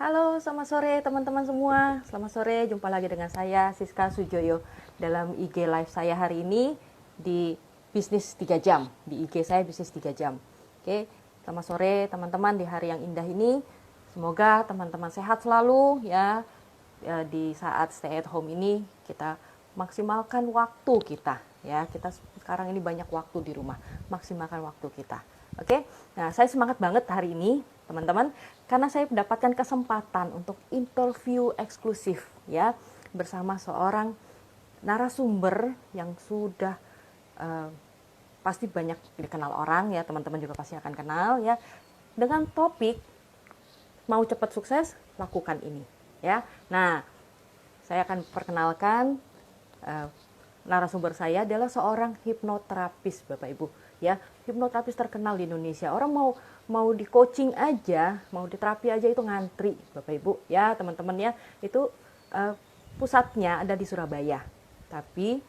Halo, selamat sore teman-teman semua. Selamat sore, jumpa lagi dengan saya Siska Sujoyo dalam IG live saya hari ini di Bisnis 3 Jam. Di IG saya Bisnis 3 Jam. Oke, selamat sore teman-teman di hari yang indah ini. Semoga teman-teman sehat selalu ya. Di saat stay at home ini kita maksimalkan waktu kita ya. Kita sekarang ini banyak waktu di rumah. Maksimalkan waktu kita. Oke. Nah, saya semangat banget hari ini, teman-teman, karena saya mendapatkan kesempatan untuk interview eksklusif ya bersama seorang narasumber yang sudah pasti banyak dikenal orang ya, teman-teman juga pasti akan kenal ya, dengan topik mau cepat sukses, lakukan ini ya. Nah, saya akan perkenalkan narasumber saya adalah seorang hipnoterapis, Bapak Ibu ya. Hipnoterapis terkenal di Indonesia. Orang mau di coaching aja, mau di terapi aja itu ngantri, Bapak Ibu ya, teman-teman ya. Itu pusatnya ada di Surabaya. Tapi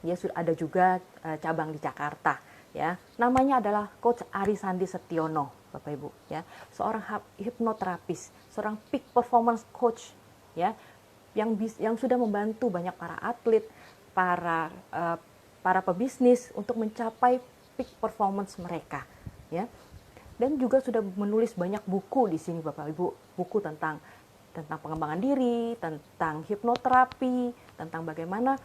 dia sudah ada juga cabang di Jakarta ya. Namanya adalah Coach Arisandi Setiono, Bapak Ibu ya. Seorang hipnoterapis, seorang peak performance coach ya, yang sudah membantu banyak para atlet, para pebisnis untuk mencapai peak performance mereka ya. Dan juga sudah menulis banyak buku di sini, Bapak Ibu. Buku tentang pengembangan diri, tentang hipnoterapi, tentang bagaimana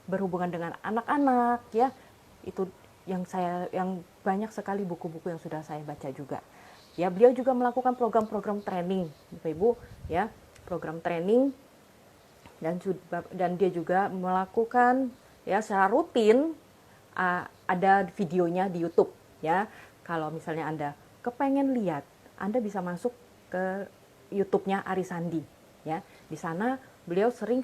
berhubungan dengan anak-anak ya. Itu yang banyak sekali buku-buku yang sudah saya baca juga. Ya, beliau juga melakukan program-program training, Bapak Ibu ya. Program training dan dia juga melakukan ya secara rutin, ada videonya di YouTube ya. Kalau misalnya Anda kepengen lihat, Anda bisa masuk ke YouTube-nya Arisandi ya. Di sana beliau sering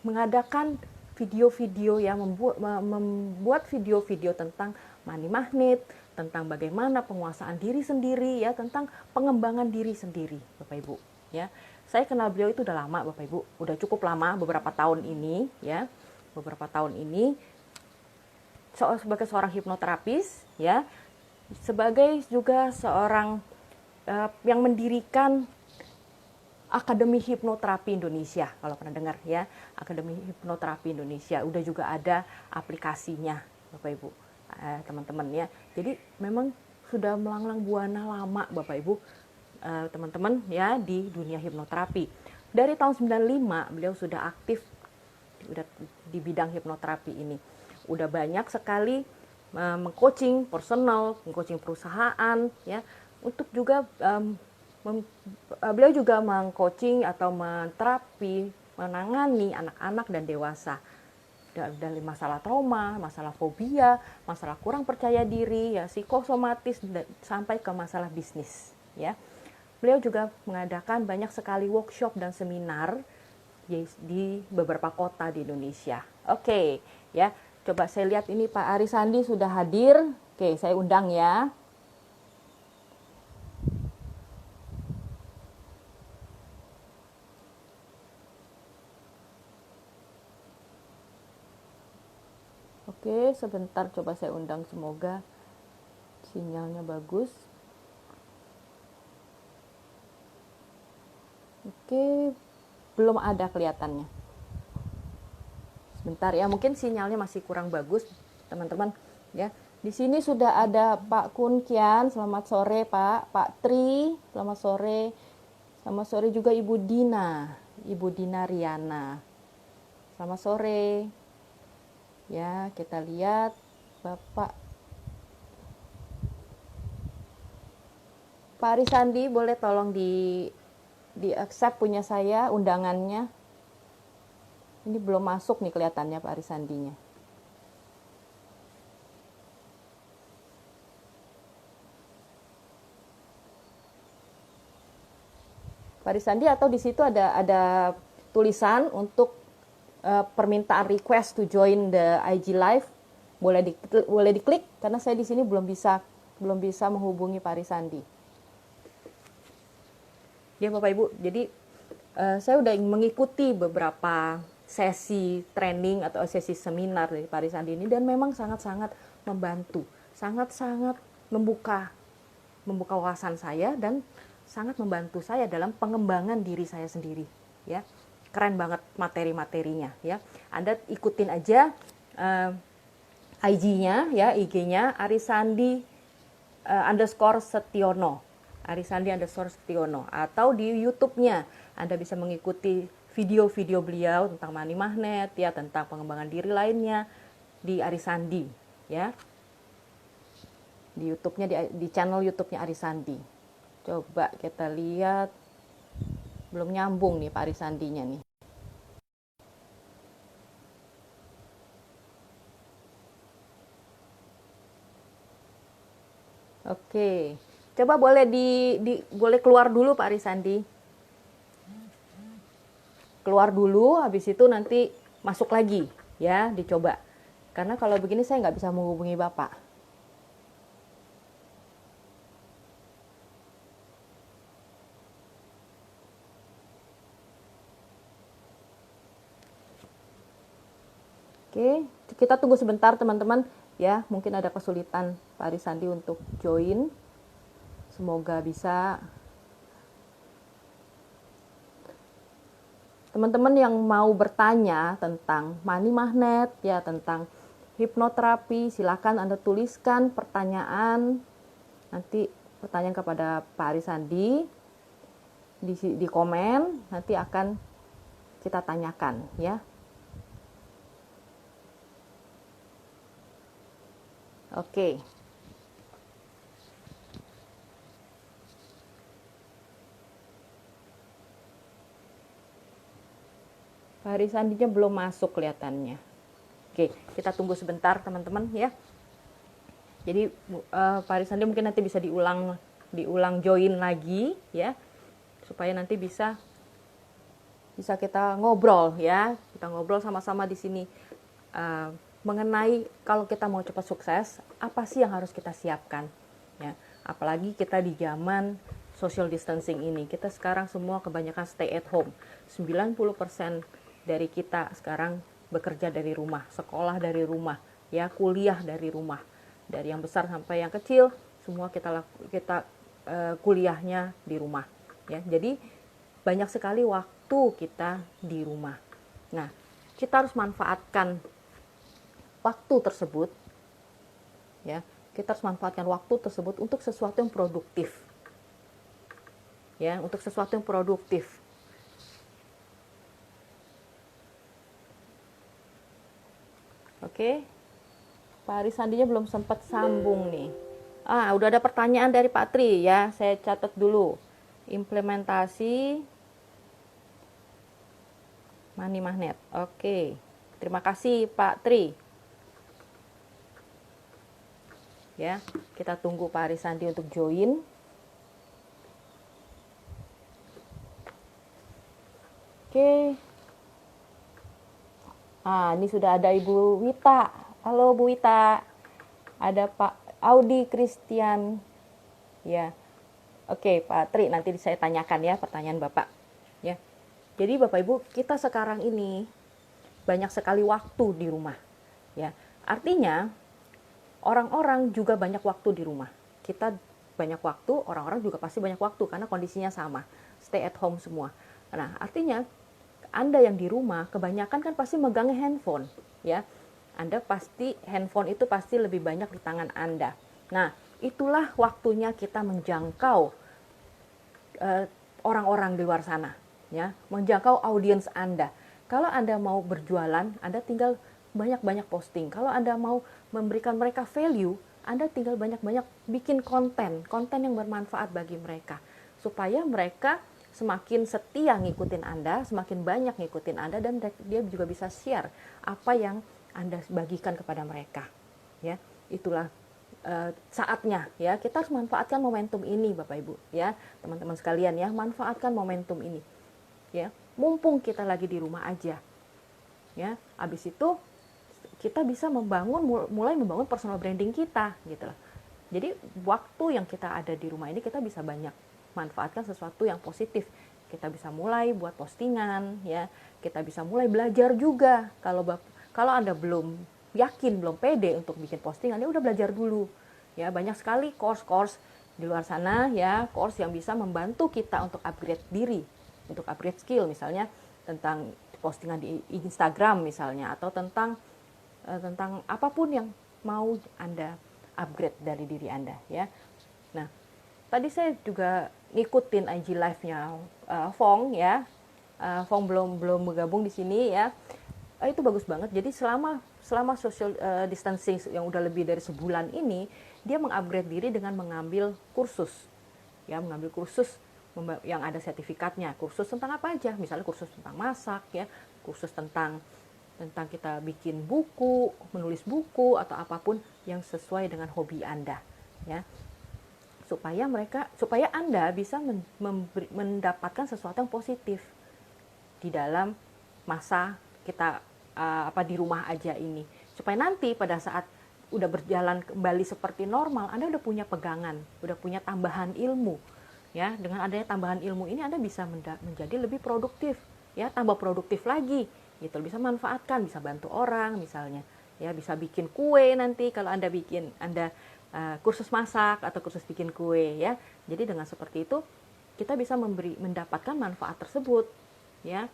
mengadakan video-video yang membuat video-video tentang money magnet, tentang bagaimana penguasaan diri sendiri ya, tentang pengembangan diri sendiri, Bapak Ibu ya. Saya kenal beliau itu udah lama, Bapak Ibu, udah cukup lama, beberapa tahun ini ya. Beberapa tahun ini sebagai seorang hipnoterapis ya, sebagai juga seorang yang mendirikan Akademi Hipnoterapi Indonesia, kalau pernah dengar ya, Akademi Hipnoterapi Indonesia, udah juga ada aplikasinya, Bapak Ibu, teman-teman ya. Jadi memang sudah melanglang buana lama, Bapak Ibu, teman-teman ya, di dunia hipnoterapi. Dari tahun 95 beliau sudah aktif di bidang hipnoterapi ini. Udah banyak sekali mengcoaching personal, mengcoaching perusahaan ya, untuk juga beliau juga mengcoaching atau menterapi, menangani anak-anak dan dewasa dari masalah trauma, masalah fobia, masalah kurang percaya diri ya, psikosomatis sampai ke masalah bisnis ya. Beliau juga mengadakan banyak sekali workshop dan seminar di beberapa kota di Indonesia. Oke, ya. Coba saya lihat ini Pak Arisandi sudah hadir. Oke, saya undang ya. Oke, sebentar coba saya undang, semoga sinyalnya bagus. Oke, belum ada kelihatannya. Sebentar ya, mungkin sinyalnya masih kurang bagus, teman-teman ya. Di sini sudah ada Pak Kun Kian, selamat sore Pak. Pak Tri, selamat sore. Selamat sore juga Ibu Dina Riana. Selamat sore. Ya, kita lihat Bapak Pak Arisandi, boleh tolong di accept punya saya undangannya. Ini belum masuk nih kelihatannya Pak Arisandinya. Pak Arisandi, atau di situ ada tulisan untuk permintaan request to join the IG live. Boleh diklik karena saya di sini belum bisa menghubungi Pak Arisandi. Ya Bapak Ibu, jadi saya udah mengikuti beberapa sesi training atau sesi seminar dari Pak Arisandi ini, dan memang sangat-sangat membantu, sangat-sangat membuka wawasan saya, dan sangat membantu saya dalam pengembangan diri saya sendiri, ya. Keren banget materi-materinya, ya. Anda ikutin aja IG-nya, ya, IG-nya Arisandi underscore Setiono, Arisandi underscore Setiono, atau di YouTube-nya Anda bisa mengikuti video-video beliau tentang money magnet, ya, tentang pengembangan diri lainnya di Arisandi, ya, di YouTube-nya, di channel YouTube-nya Arisandi. Coba kita lihat, belum nyambung nih Pak Arisandinya nih. Oke, coba boleh boleh keluar dulu Pak Arisandi. Keluar dulu, habis itu nanti masuk lagi, ya, dicoba. Karena kalau begini saya nggak bisa menghubungi Bapak. Oke, kita tunggu sebentar teman-teman, ya. Mungkin ada kesulitan Pak Arisandi untuk join. Semoga bisa. Teman-teman yang mau bertanya tentang money magnet, ya, tentang hipnoterapi, silakan Anda tuliskan pertanyaan, nanti pertanyaan kepada Pak Arisandi di komen, nanti akan kita tanyakan, ya. Oke. Pak Arisandinya belum masuk kelihatannya. Oke, kita tunggu sebentar teman-teman, ya. Jadi Pak Arisandi mungkin nanti bisa diulang join lagi, ya, supaya nanti bisa kita ngobrol, ya. Kita ngobrol sama-sama di sini mengenai kalau kita mau cepat sukses, apa sih yang harus kita siapkan, ya. Apalagi kita di zaman social distancing ini. Kita sekarang semua kebanyakan stay at home. 90% dari kita sekarang bekerja dari rumah, sekolah dari rumah, ya, kuliah dari rumah. Dari yang besar sampai yang kecil, semua kita kuliahnya di rumah, ya. Jadi banyak sekali waktu kita di rumah. Nah, kita harus manfaatkan waktu tersebut, ya. Kita harus manfaatkan waktu tersebut untuk sesuatu yang produktif, ya, untuk sesuatu yang produktif. Oke, Pak Arisandinya belum sempat sambung nih. Udah ada pertanyaan dari Pak Tri, ya, saya catat dulu. Implementasi money magnet. Oke, terima kasih Pak Tri. Ya, kita tunggu Pak Arisandi untuk join. Oke. Ini sudah ada Ibu Wita. Halo Bu Wita. Ada Pak Audi Christian. Ya. Oke, Pak Tri, nanti saya tanyakan, ya, pertanyaan Bapak. Ya. Jadi Bapak Ibu, kita sekarang ini banyak sekali waktu di rumah. Ya. Artinya orang-orang juga banyak waktu di rumah. Kita banyak waktu, orang-orang juga pasti banyak waktu karena kondisinya sama. Stay at home semua. Nah, artinya Anda yang di rumah kebanyakan kan pasti megang handphone, ya. Anda pasti handphone itu pasti lebih banyak di tangan Anda. Nah, itulah waktunya kita menjangkau orang-orang di luar sana, ya, menjangkau audiens Anda. Kalau Anda mau berjualan, Anda tinggal banyak-banyak posting. Kalau Anda mau memberikan mereka value, Anda tinggal banyak-banyak bikin konten yang bermanfaat bagi mereka, supaya mereka semakin setia ngikutin Anda, semakin banyak ngikutin Anda, dan dia juga bisa share apa yang Anda bagikan kepada mereka, ya. Itulah saatnya, ya, kita harus manfaatkan momentum ini, Bapak Ibu, ya, teman-teman sekalian, ya, manfaatkan momentum ini, ya, mumpung kita lagi di rumah aja, ya. Habis itu kita bisa mulai membangun personal branding kita, gitu loh. Jadi waktu yang kita ada di rumah ini kita bisa banyak manfaatkan sesuatu yang positif. Kita bisa mulai buat postingan, ya. Kita bisa mulai belajar juga. Kalau Anda belum yakin, belum pede untuk bikin postingan, ya udah belajar dulu. Ya, banyak sekali course-course di luar sana ya, course yang bisa membantu kita untuk upgrade diri, untuk upgrade skill, misalnya tentang postingan di Instagram misalnya, atau tentang apapun yang mau Anda upgrade dari diri Anda ya. Nah, tadi saya juga ngikutin IG live-nya Fong ya. Fong belum bergabung di sini ya. Itu bagus banget. Jadi selama social distancing yang udah lebih dari sebulan ini, dia mengupgrade diri dengan mengambil kursus. Ya, mengambil kursus yang ada sertifikatnya. Kursus tentang apa aja? Misalnya kursus tentang masak ya, kursus tentang kita bikin buku, menulis buku atau apapun yang sesuai dengan hobi Anda ya. Supaya Anda bisa mendapatkan sesuatu yang positif di dalam masa kita di rumah aja ini, supaya nanti pada saat udah berjalan kembali seperti normal, Anda udah punya pegangan, udah punya tambahan ilmu ya. Dengan adanya tambahan ilmu ini Anda bisa menjadi lebih produktif ya, tambah produktif lagi gitu, bisa manfaatkan, bisa bantu orang misalnya ya, bisa bikin kue nanti kalau Anda kursus masak atau kursus bikin kue ya. Jadi dengan seperti itu kita bisa mendapatkan manfaat tersebut ya.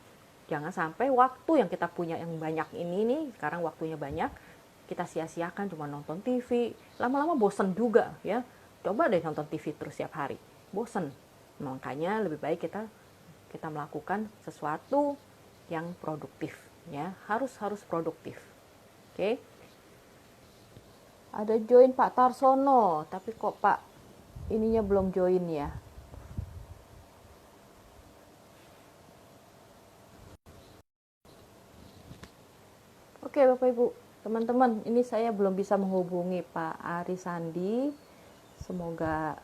Jangan sampai waktu yang kita punya yang banyak ini nih, sekarang waktunya banyak, kita sia-siakan cuma nonton TV. Lama-lama bosen juga ya. Coba deh nonton TV terus setiap hari, bosen. Makanya lebih baik kita melakukan sesuatu yang produktif ya. Harus produktif. Oke. Ada join Pak Tarsono, tapi kok Pak ininya belum join ya. Oke Bapak Ibu, teman-teman, ini saya belum bisa menghubungi Pak Ari Sandi. Semoga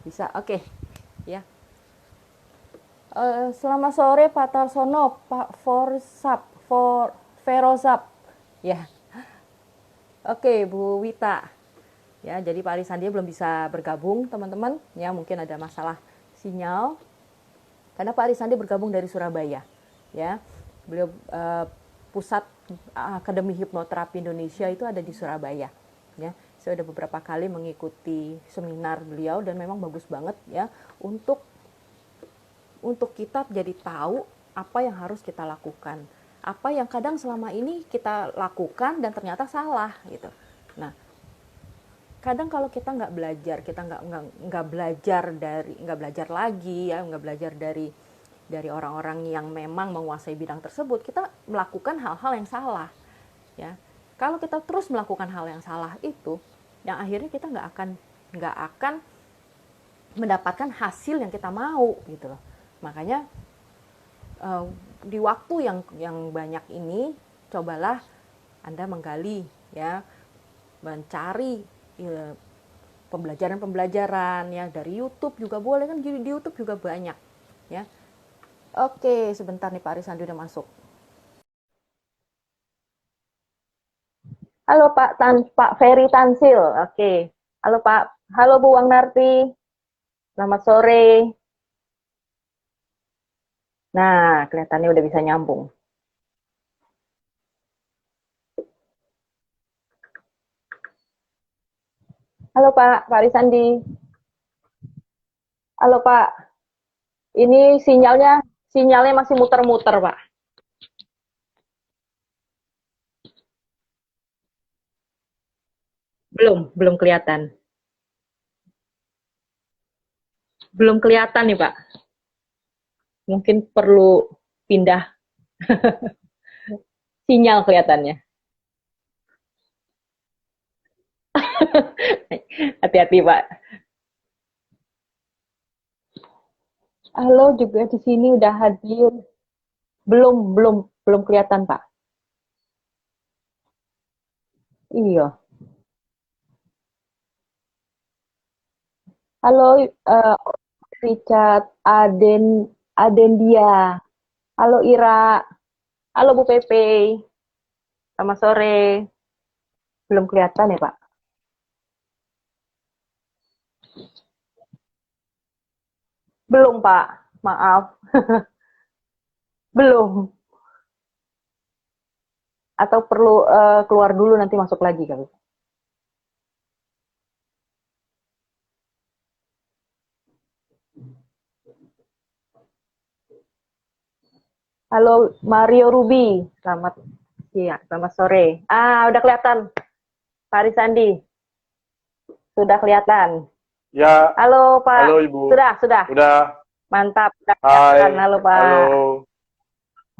bisa. Oke, ya. Selamat sore Pak Tarsono, Pak Ferozap. Ya. Oke, Bu Wita. Ya, jadi Pak Ari Sandi belum bisa bergabung, teman-teman. Ya, mungkin ada masalah sinyal. Karena Pak Ari Sandi bergabung dari Surabaya. Ya. Beliau pusat Akademi Hipnoterapi Indonesia itu ada di Surabaya ya. Saya sudah beberapa kali mengikuti seminar beliau dan memang bagus banget ya untuk kita jadi tahu apa yang harus kita lakukan, apa yang kadang selama ini kita lakukan dan ternyata salah gitu. Nah, kadang kalau kita nggak belajar, kita nggak belajar lagi ya, nggak belajar dari orang-orang yang memang menguasai bidang tersebut, kita melakukan hal-hal yang salah ya. Kalau kita terus melakukan hal yang salah itu, yang akhirnya kita nggak akan mendapatkan hasil yang kita mau gitu loh. Makanya di waktu yang banyak ini, cobalah Anda menggali ya, mencari pembelajaran ya, dari YouTube juga boleh kan, di YouTube juga banyak ya. Oke, sebentar nih Pak Arisandi udah masuk. Halo Pak Ferry Tansil. Oke. Halo Pak. Halo Bu Wang Narti. Selamat sore. Nah, kelihatannya udah bisa nyambung. Halo Pak Arisandi. Halo Pak. Ini sinyalnya masih muter-muter Pak. Belum kelihatan. Belum kelihatan nih Pak. Mungkin perlu pindah sinyal kelihatannya. Hati-hati Pak. Halo juga di sini udah hadir. Belum kelihatan Pak. Iya. Halo Richard Adendia. Halo Ira. Halo Bu Pepe. Selamat sore. Belum kelihatan ya Pak? Belum Pak. Maaf. Belum. Atau perlu keluar dulu nanti masuk lagi kali. Halo Mario Ruby, selamat siang, selamat sore. Udah kelihatan, Pak Arisandi, sudah kelihatan. Ya, Halo halo Pak, Ibu. sudah, Udah, mantap, sudah kelihatan. hai, Halo halo. Pak,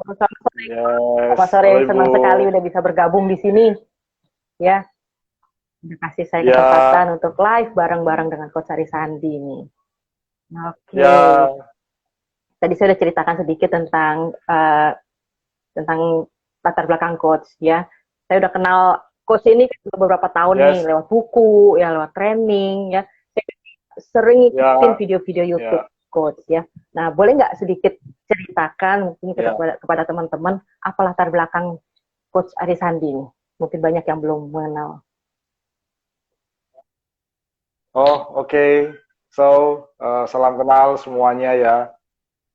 selamat sore, Yes, selamat sore. halo Ibu. Senang sekali udah bisa bergabung di sini, ya. Udah kasih saya kesempatan Ya, untuk live bareng-bareng dengan Coach Arisandi nih. Oke, ya, tadi saya udah ceritakan sedikit tentang latar belakang coach ya. Saya udah kenal coach ini beberapa tahun nih yes, lewat buku, ya lewat training ya. Saya sering ngikutin ya, video-video YouTube ya, coach ya. Nah, boleh nggak sedikit ceritakan mungkin ya. kepada teman-teman apa latar belakang coach Arisandi ini? Mungkin banyak yang belum mengenal. Oh, oke. So, salam kenal semuanya ya.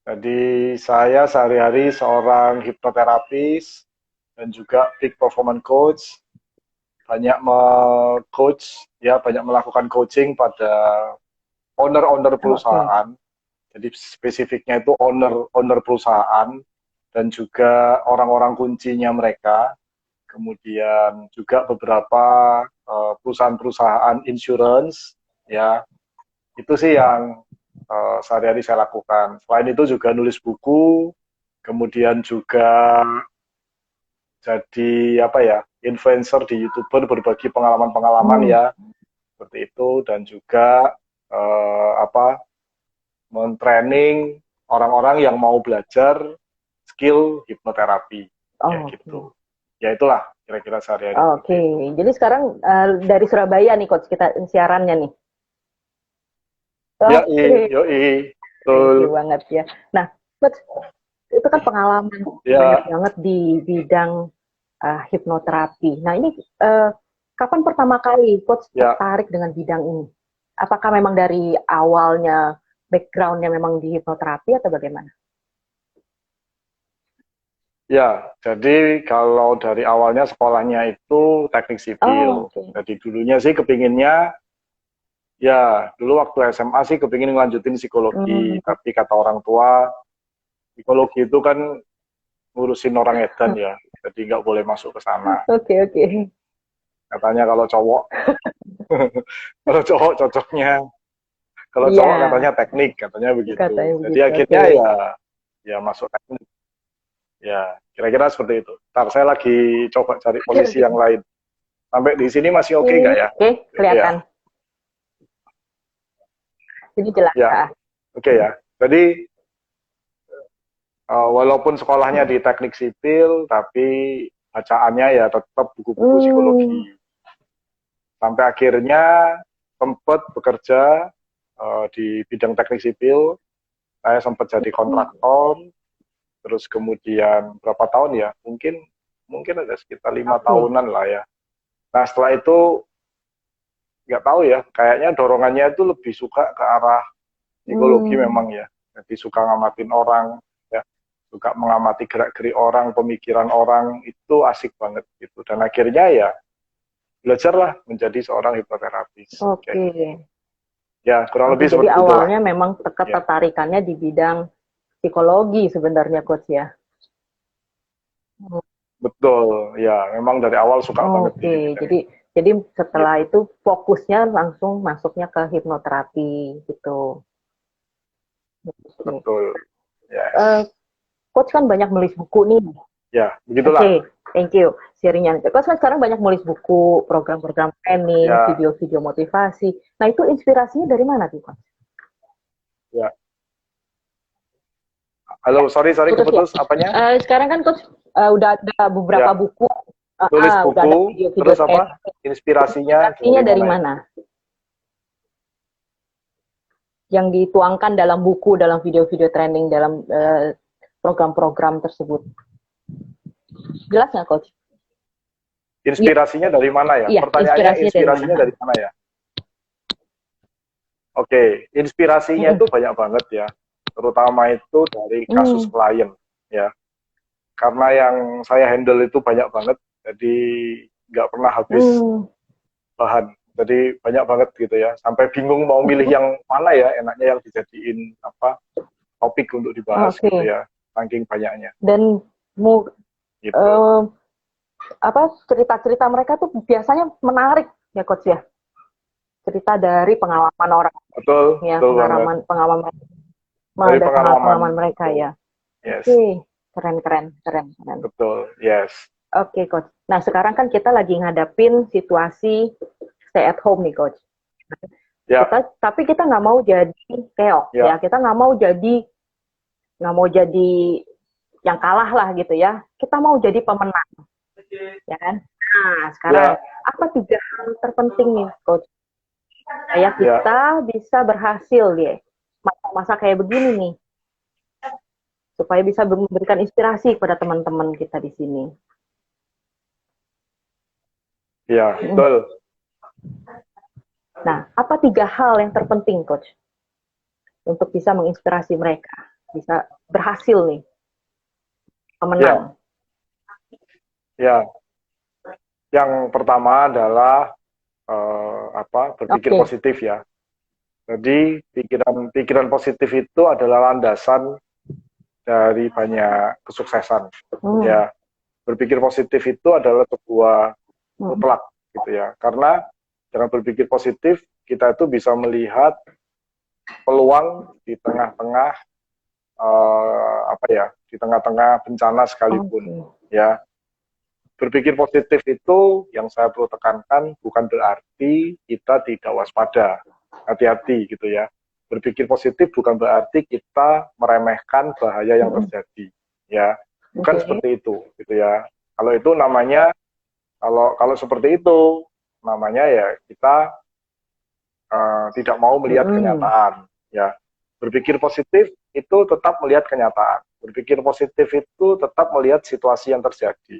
Jadi, saya sehari-hari seorang hipnoterapis dan juga peak performance coach. Banyak coach, ya, banyak melakukan coaching pada owner-owner Oke. perusahaan. Jadi spesifiknya itu owner perusahaan dan juga orang-orang kuncinya mereka. Kemudian juga beberapa perusahaan-perusahaan insurance, ya itu sih yang sehari-hari saya lakukan. Selain itu juga nulis buku, kemudian juga jadi apa ya influencer di YouTuber berbagi pengalaman-pengalaman Hmm. ya seperti itu dan juga apa mentraining orang-orang yang mau belajar skill hipnoterapi ya Oh, oke. gitu. Ya itulah kira-kira sehari-hari Oke, seperti itu. jadi sekarang dari Surabaya nih coach kita siarannya nih. Yoi, Oke, yoi, thank you betul. banget ya. Nah, coach, itu kan pengalaman banyak Ya, banget di bidang hipnoterapi. Nah, ini uh, kapan pertama kali coach ya, tertarik dengan bidang ini? Apakah memang dari awalnya backgroundnya memang di hipnoterapi atau bagaimana? ya. Jadi kalau dari awalnya sekolahnya itu teknik Oh, sipil. oke. Jadi dulunya sih kepinginnya, ya dulu waktu SMA sih kepingin ngelanjutin psikologi. Hmm, Tapi kata orang tua, psikologi itu kan ngurusin orang edan ya. Jadi nggak boleh masuk ke sana. oke, oke. Katanya kalau cowok, kalau cowok cocoknya, kalau cowok Iya, katanya teknik, katanya begitu. katanya Jadi begitu. Oke. akhirnya ya masuk teknik. Ya, kira-kira seperti itu. Ntar saya lagi coba cari Oke, posisi oke. yang lain. Sampai di sini masih oke nggak ya? Oke, Ya, kelihatan. Jadi jelas. ya, oke ya. Jadi walaupun sekolahnya di teknik sipil, tapi bacaannya ya tetap buku-buku Hmm, psikologi. Sampai akhirnya sempat bekerja di bidang teknik sipil. Saya sempat jadi kontraktor, terus kemudian berapa tahun ya? Mungkin ada sekitar 5 oke. tahunan lah ya. Nah setelah itu nggak tahu ya, kayaknya dorongannya itu lebih suka ke arah psikologi Hmm, memang ya. Jadi suka ngamatin orang, ya, suka mengamati gerak-gerik orang, pemikiran orang itu asik banget gitu. Dan akhirnya ya belajarlah menjadi seorang hipnoterapis kayak oke. gitu. Ya kurang Oke, lebih jadi seperti itulah. awalnya memang Ya, ketertarikannya di bidang psikologi sebenarnya coach ya. betul. Ya memang dari awal suka banget di Oke, bidang jadi itu. jadi setelah Gitu. itu fokusnya langsung masuknya ke hipnoterapi gitu. Oke. Betul. Eh, Yes. coach kan banyak menulis buku nih. Ya, Oke, begitulah. thank you sharingnya. Coach kan sekarang banyak menulis buku, program-program training, Ya, video-video motivasi. Nah itu inspirasinya dari mana tuh coach? ya. Halo, sorry Putus ya. keputus apanya? Sekarang kan coach udah ada beberapa Ya, buku, tulis udah ada buku, video-video terus training. apa? Inspirasinya Inspirasinya dari dari mana itu? mana? Yang dituangkan dalam buku, dalam video-video training, dalam program-program tersebut. Jelas nggak, Coach? Iya, Inspirasinya dari mana ya? iya, Pertanyaannya inspirasinya dari mana? inspirasinya dari mana ya? Oke, inspirasinya Hmm. itu banyak banget ya. Terutama itu dari kasus Hmm. klien ya. Karena yang saya handle itu banyak banget, jadi nggak pernah habis Hmm. bahan. Jadi banyak banget gitu ya. Sampai bingung mau milih yang mana ya enaknya yang dijadiin apa topik untuk dibahas Oke. gitu ya. saking banyaknya Dan gitu. cerita-cerita mereka tuh biasanya menarik ya coach ya. Cerita dari pengalaman orang Betul, ya, betul banget. pengalaman Dari dari pengalaman, pengalaman mereka betul. ya. Yes, Oke, keren. betul, yes. Oke coach. Nah sekarang kan kita lagi ngadapin situasi stay at home nih coach. Ya, Tapi kita nggak mau jadi keok ya, ya. Kita nggak mau jadi yang kalah lah gitu ya. Kita mau jadi pemenang, ya kan? Nah sekarang ya, apa 3 hal terpenting nih coach supaya ya, kita bisa berhasil ya masa-masa kayak begini nih, supaya bisa memberikan inspirasi kepada teman-teman kita di sini. ya, betul. Nah, apa 3 hal yang terpenting, Coach, untuk bisa menginspirasi mereka, bisa berhasil nih, pemenang? Ya, yang pertama adalah berpikir Oke. positif ya. Jadi pikiran positif itu adalah landasan dari banyak kesuksesan. Ya, berpikir positif itu adalah sebuah mutlak gitu ya. Karena dengan berpikir positif kita itu bisa melihat peluang di tengah-tengah di tengah-tengah bencana sekalipun. Ya, berpikir positif itu yang saya perlu tekankan bukan berarti kita tidak waspada. Hati-hati gitu ya. Berpikir positif bukan berarti kita meremehkan bahaya yang terjadi. Ya, bukan seperti itu gitu ya. Kalau itu namanya kalau seperti itu namanya ya kita tidak mau melihat kenyataan. Ya, berpikir positif itu tetap melihat kenyataan. Berpikir positif itu tetap melihat situasi yang terjadi.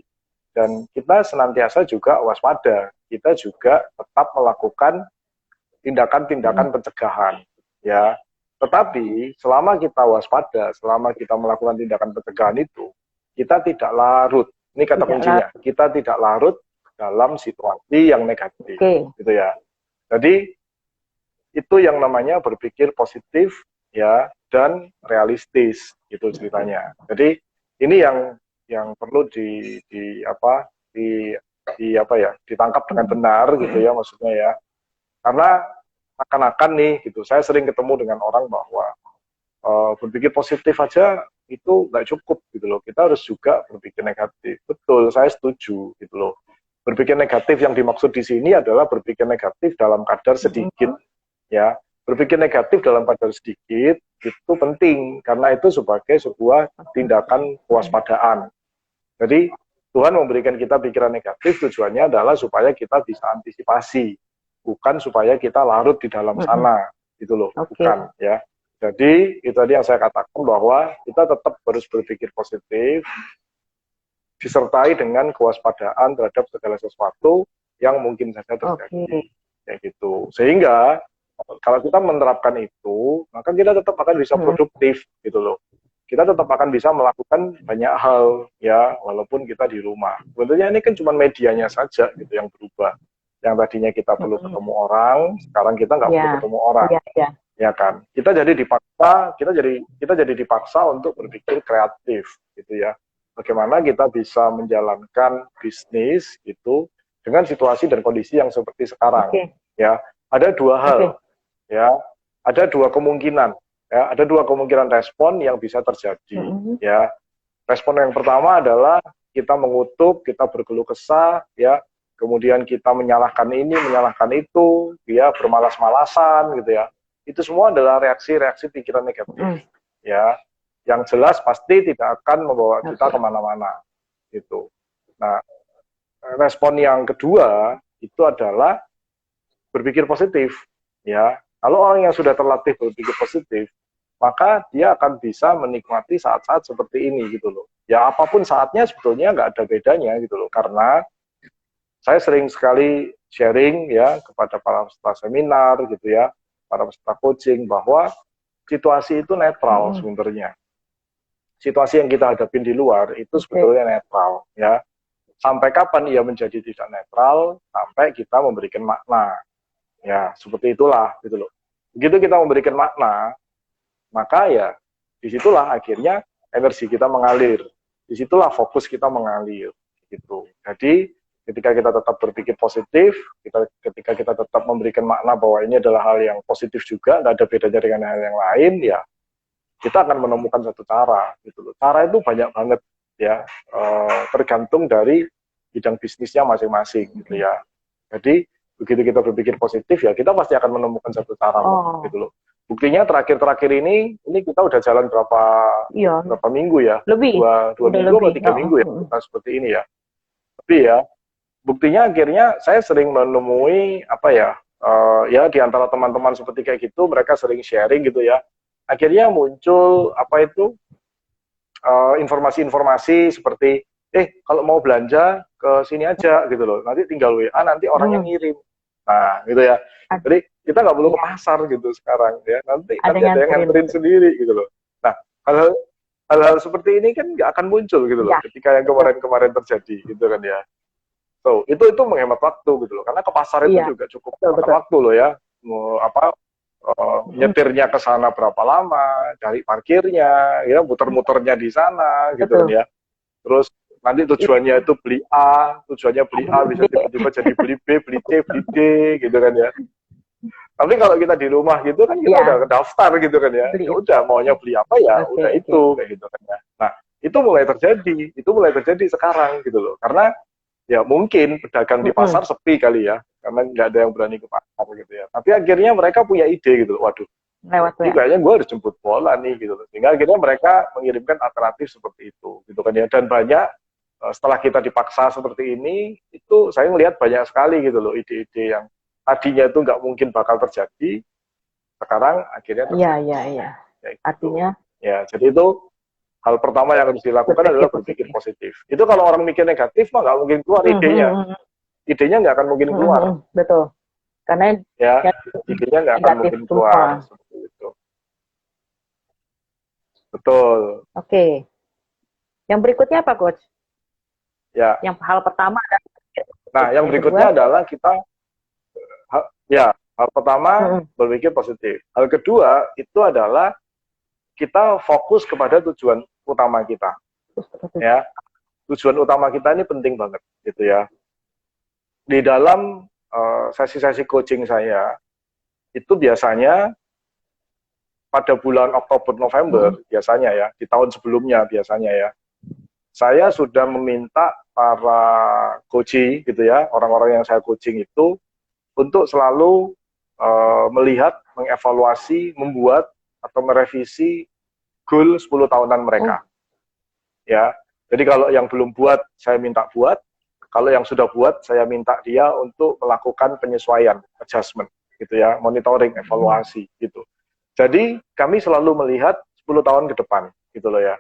Dan kita senantiasa juga waspada. Kita juga tetap melakukan tindakan-tindakan pencegahan. Ya, tetapi selama kita waspada, selama kita melakukan tindakan pencegahan itu, kita tidak larut. Ini kata kuncinya. Kita tidak larut dalam situasi yang negatif. Gitu ya. Jadi itu yang namanya berpikir positif ya dan realistis gitu ceritanya. Jadi ini yang perlu ditangkap dengan benar gitu ya maksudnya ya. Karena akan-akan nih gitu. Saya sering ketemu dengan orang bahwa berpikir positif aja itu nggak cukup gitu loh. Kita harus juga berpikir negatif. Betul, saya setuju gitu loh. Berpikir negatif yang dimaksud di sini adalah berpikir negatif dalam kadar sedikit. Ya, berpikir negatif dalam kadar sedikit itu penting karena itu sebagai sebuah tindakan kewaspadaan. Jadi Tuhan memberikan kita pikiran negatif tujuannya adalah supaya kita bisa antisipasi, bukan supaya kita larut di dalam sana, gitu loh, bukan ya. Jadi itu tadi yang saya katakan bahwa kita tetap harus berpikir positif, disertai dengan kewaspadaan terhadap segala sesuatu yang mungkin saja terjadi, kayak gitu. Sehingga kalau kita menerapkan itu, maka kita tetap akan bisa produktif gitu loh. Kita tetap akan bisa melakukan banyak hal ya, walaupun kita di rumah. Sebetulnya ini kan cuma medianya saja gitu yang berubah. Yang tadinya kita perlu ketemu orang, sekarang kita nggak perlu ketemu orang, ya kan? Kita jadi dipaksa untuk berpikir kreatif gitu ya. Bagaimana kita bisa menjalankan bisnis itu dengan situasi dan kondisi yang seperti sekarang. Ya, ada 2 hal. Ya, ada 2 kemungkinan. Ya, ada 2 kemungkinan respon yang bisa terjadi. Ya, respon yang pertama adalah kita mengutuk, kita berkeluh kesah, ya, kemudian kita menyalahkan ini, menyalahkan itu, ya, bermalas-malasan, gitu ya. Itu semua adalah reaksi-reaksi pikiran negatif. Ya, yang jelas pasti tidak akan membawa kita kemana-mana. Gitu. Nah, respon yang kedua itu adalah berpikir positif. Ya, kalau orang yang sudah terlatih berpikir positif, maka dia akan bisa menikmati saat-saat seperti ini gitu loh. Ya apapun saatnya sebetulnya nggak ada bedanya gitu loh. Karena saya sering sekali sharing ya kepada para peserta seminar gitu ya, para peserta coaching bahwa situasi itu netral sebenarnya. Situasi yang kita hadapin di luar itu sebetulnya netral ya. Sampai kapan ia menjadi tidak netral? Sampai kita memberikan makna. Ya, seperti itulah gitu loh. Begitu kita memberikan makna, maka ya disitulah akhirnya energi kita mengalir. Disitulah fokus kita mengalir gitu. Jadi ketika kita tetap berpikir positif, ketika kita tetap memberikan makna bahwa ini adalah hal yang positif juga, nggak ada bedanya dengan hal yang lain, ya kita akan menemukan satu cara gitu loh. Cara itu banyak banget ya, tergantung dari bidang bisnisnya masing-masing gitu ya. Jadi begitu kita berpikir positif ya kita pasti akan menemukan satu cara gitu loh. Buktinya terakhir-terakhir ini kita udah jalan berapa minggu ya? Lebih. Dua minggu atau 3 minggu ya kita seperti ini ya. Tapi ya buktinya akhirnya saya sering menemui apa ya, ya di antara teman-teman seperti kayak gitu, mereka sering sharing gitu ya. Akhirnya muncul apa itu informasi-informasi seperti kalau mau belanja ke sini aja gitu loh, nanti tinggal WA, nanti orangnya ngirim. Nah gitu ya, jadi kita nggak perlu ke pasar gitu sekarang ya, nanti ada yang nganterin sendiri gitu loh. Nah hal-hal seperti ini kan nggak akan muncul gitu loh ketika yang kemarin-kemarin terjadi gitu kan ya. So itu menghemat waktu gitu loh, karena ke pasar itu juga cukup makan waktu loh ya. Mau nyetirnya ke sana berapa lama, cari parkirnya, ya muter-muternya di sana gitu kan ya. Terus nanti tujuannya itu beli A bisa tiba-tiba jadi beli B, beli C, beli D gitu kan ya. Tapi kalau kita di rumah gitu kan kita udah daftar gitu kan ya. Ya udah maunya beli apa ya, udah itu kayak gitu kan ya. Nah, itu mulai terjadi sekarang gitu loh. Karena ya mungkin pedagang di pasar sepi kali ya, karena nggak ada yang berani ke pasar gitu ya. Tapi akhirnya mereka punya ide gitu loh, waduh, ini kayaknya gue harus jemput bola nih gitu loh. Sehingga akhirnya mereka mengirimkan alternatif seperti itu gitu kan ya. Dan banyak setelah kita dipaksa seperti ini, itu saya melihat banyak sekali gitu loh ide-ide yang tadinya itu nggak mungkin bakal terjadi, sekarang akhirnya terjadi. Iya. Ya, gitu. Artinya ya, jadi itu hal pertama yang harus dilakukan adalah berpikir positif. Itu kalau orang mikir negatif mah nggak mungkin keluar idenya nggak akan mungkin keluar. Betul. Karena ya idenya nggak akan mungkin keluar seperti itu. Betul. Oke. Yang berikutnya apa, Coach? Ya. Yang hal pertama adalah, nah, yang berikutnya adalah kita hal pertama berpikir positif. Hal kedua itu adalah kita fokus kepada tujuan utama kita. Ya. Tujuan utama kita ini penting banget gitu ya. Di dalam sesi-sesi coaching saya itu biasanya pada bulan Oktober November biasanya ya, di tahun sebelumnya biasanya ya, saya sudah meminta para coaching gitu ya, orang-orang yang saya coaching itu untuk selalu melihat, mengevaluasi, membuat atau merevisi goal 10 tahunan mereka. Ya. Jadi kalau yang belum buat saya minta buat, kalau yang sudah buat saya minta dia untuk melakukan penyesuaian, adjustment gitu ya, monitoring, evaluasi gitu. Jadi kami selalu melihat 10 tahun ke depan gitu loh ya.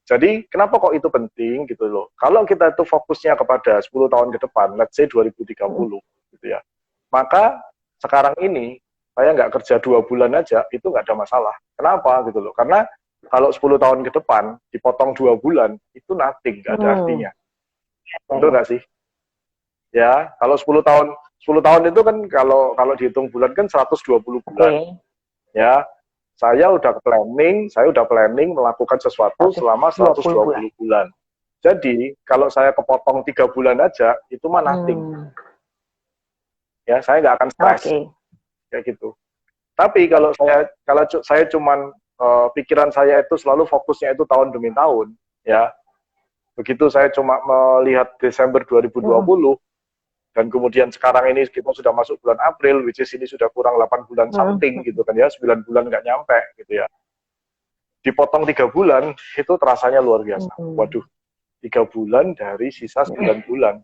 Jadi kenapa kok itu penting gitu loh. Kalau kita itu fokusnya kepada 10 tahun ke depan, let's say 2030 gitu ya. Maka sekarang ini saya nggak kerja 2 bulan aja, itu nggak ada masalah. Kenapa gitu loh. Karena kalau 10 tahun ke depan dipotong 2 bulan, itu nothing, nggak ada artinya. Betul nggak sih? Ya, kalau 10 tahun itu kan kalau dihitung bulan kan 120 bulan. Ya. Saya udah planning melakukan sesuatu selama 120 bulan. Jadi, kalau saya kepotong 3 bulan aja, itu mah nothing. Ya, saya nggak akan stres. Kayak gitu. Tapi kalau saya cuman pikiran saya itu selalu fokusnya itu tahun demi tahun, ya. Begitu saya cuma melihat Desember 2020, dan kemudian sekarang ini kita sudah masuk bulan April, which is ini sudah kurang 8 bulan something gitu kan ya, 9 bulan nggak nyampe gitu ya. Dipotong 3 bulan, itu terasanya luar biasa. Waduh, 3 bulan dari sisa 9 bulan.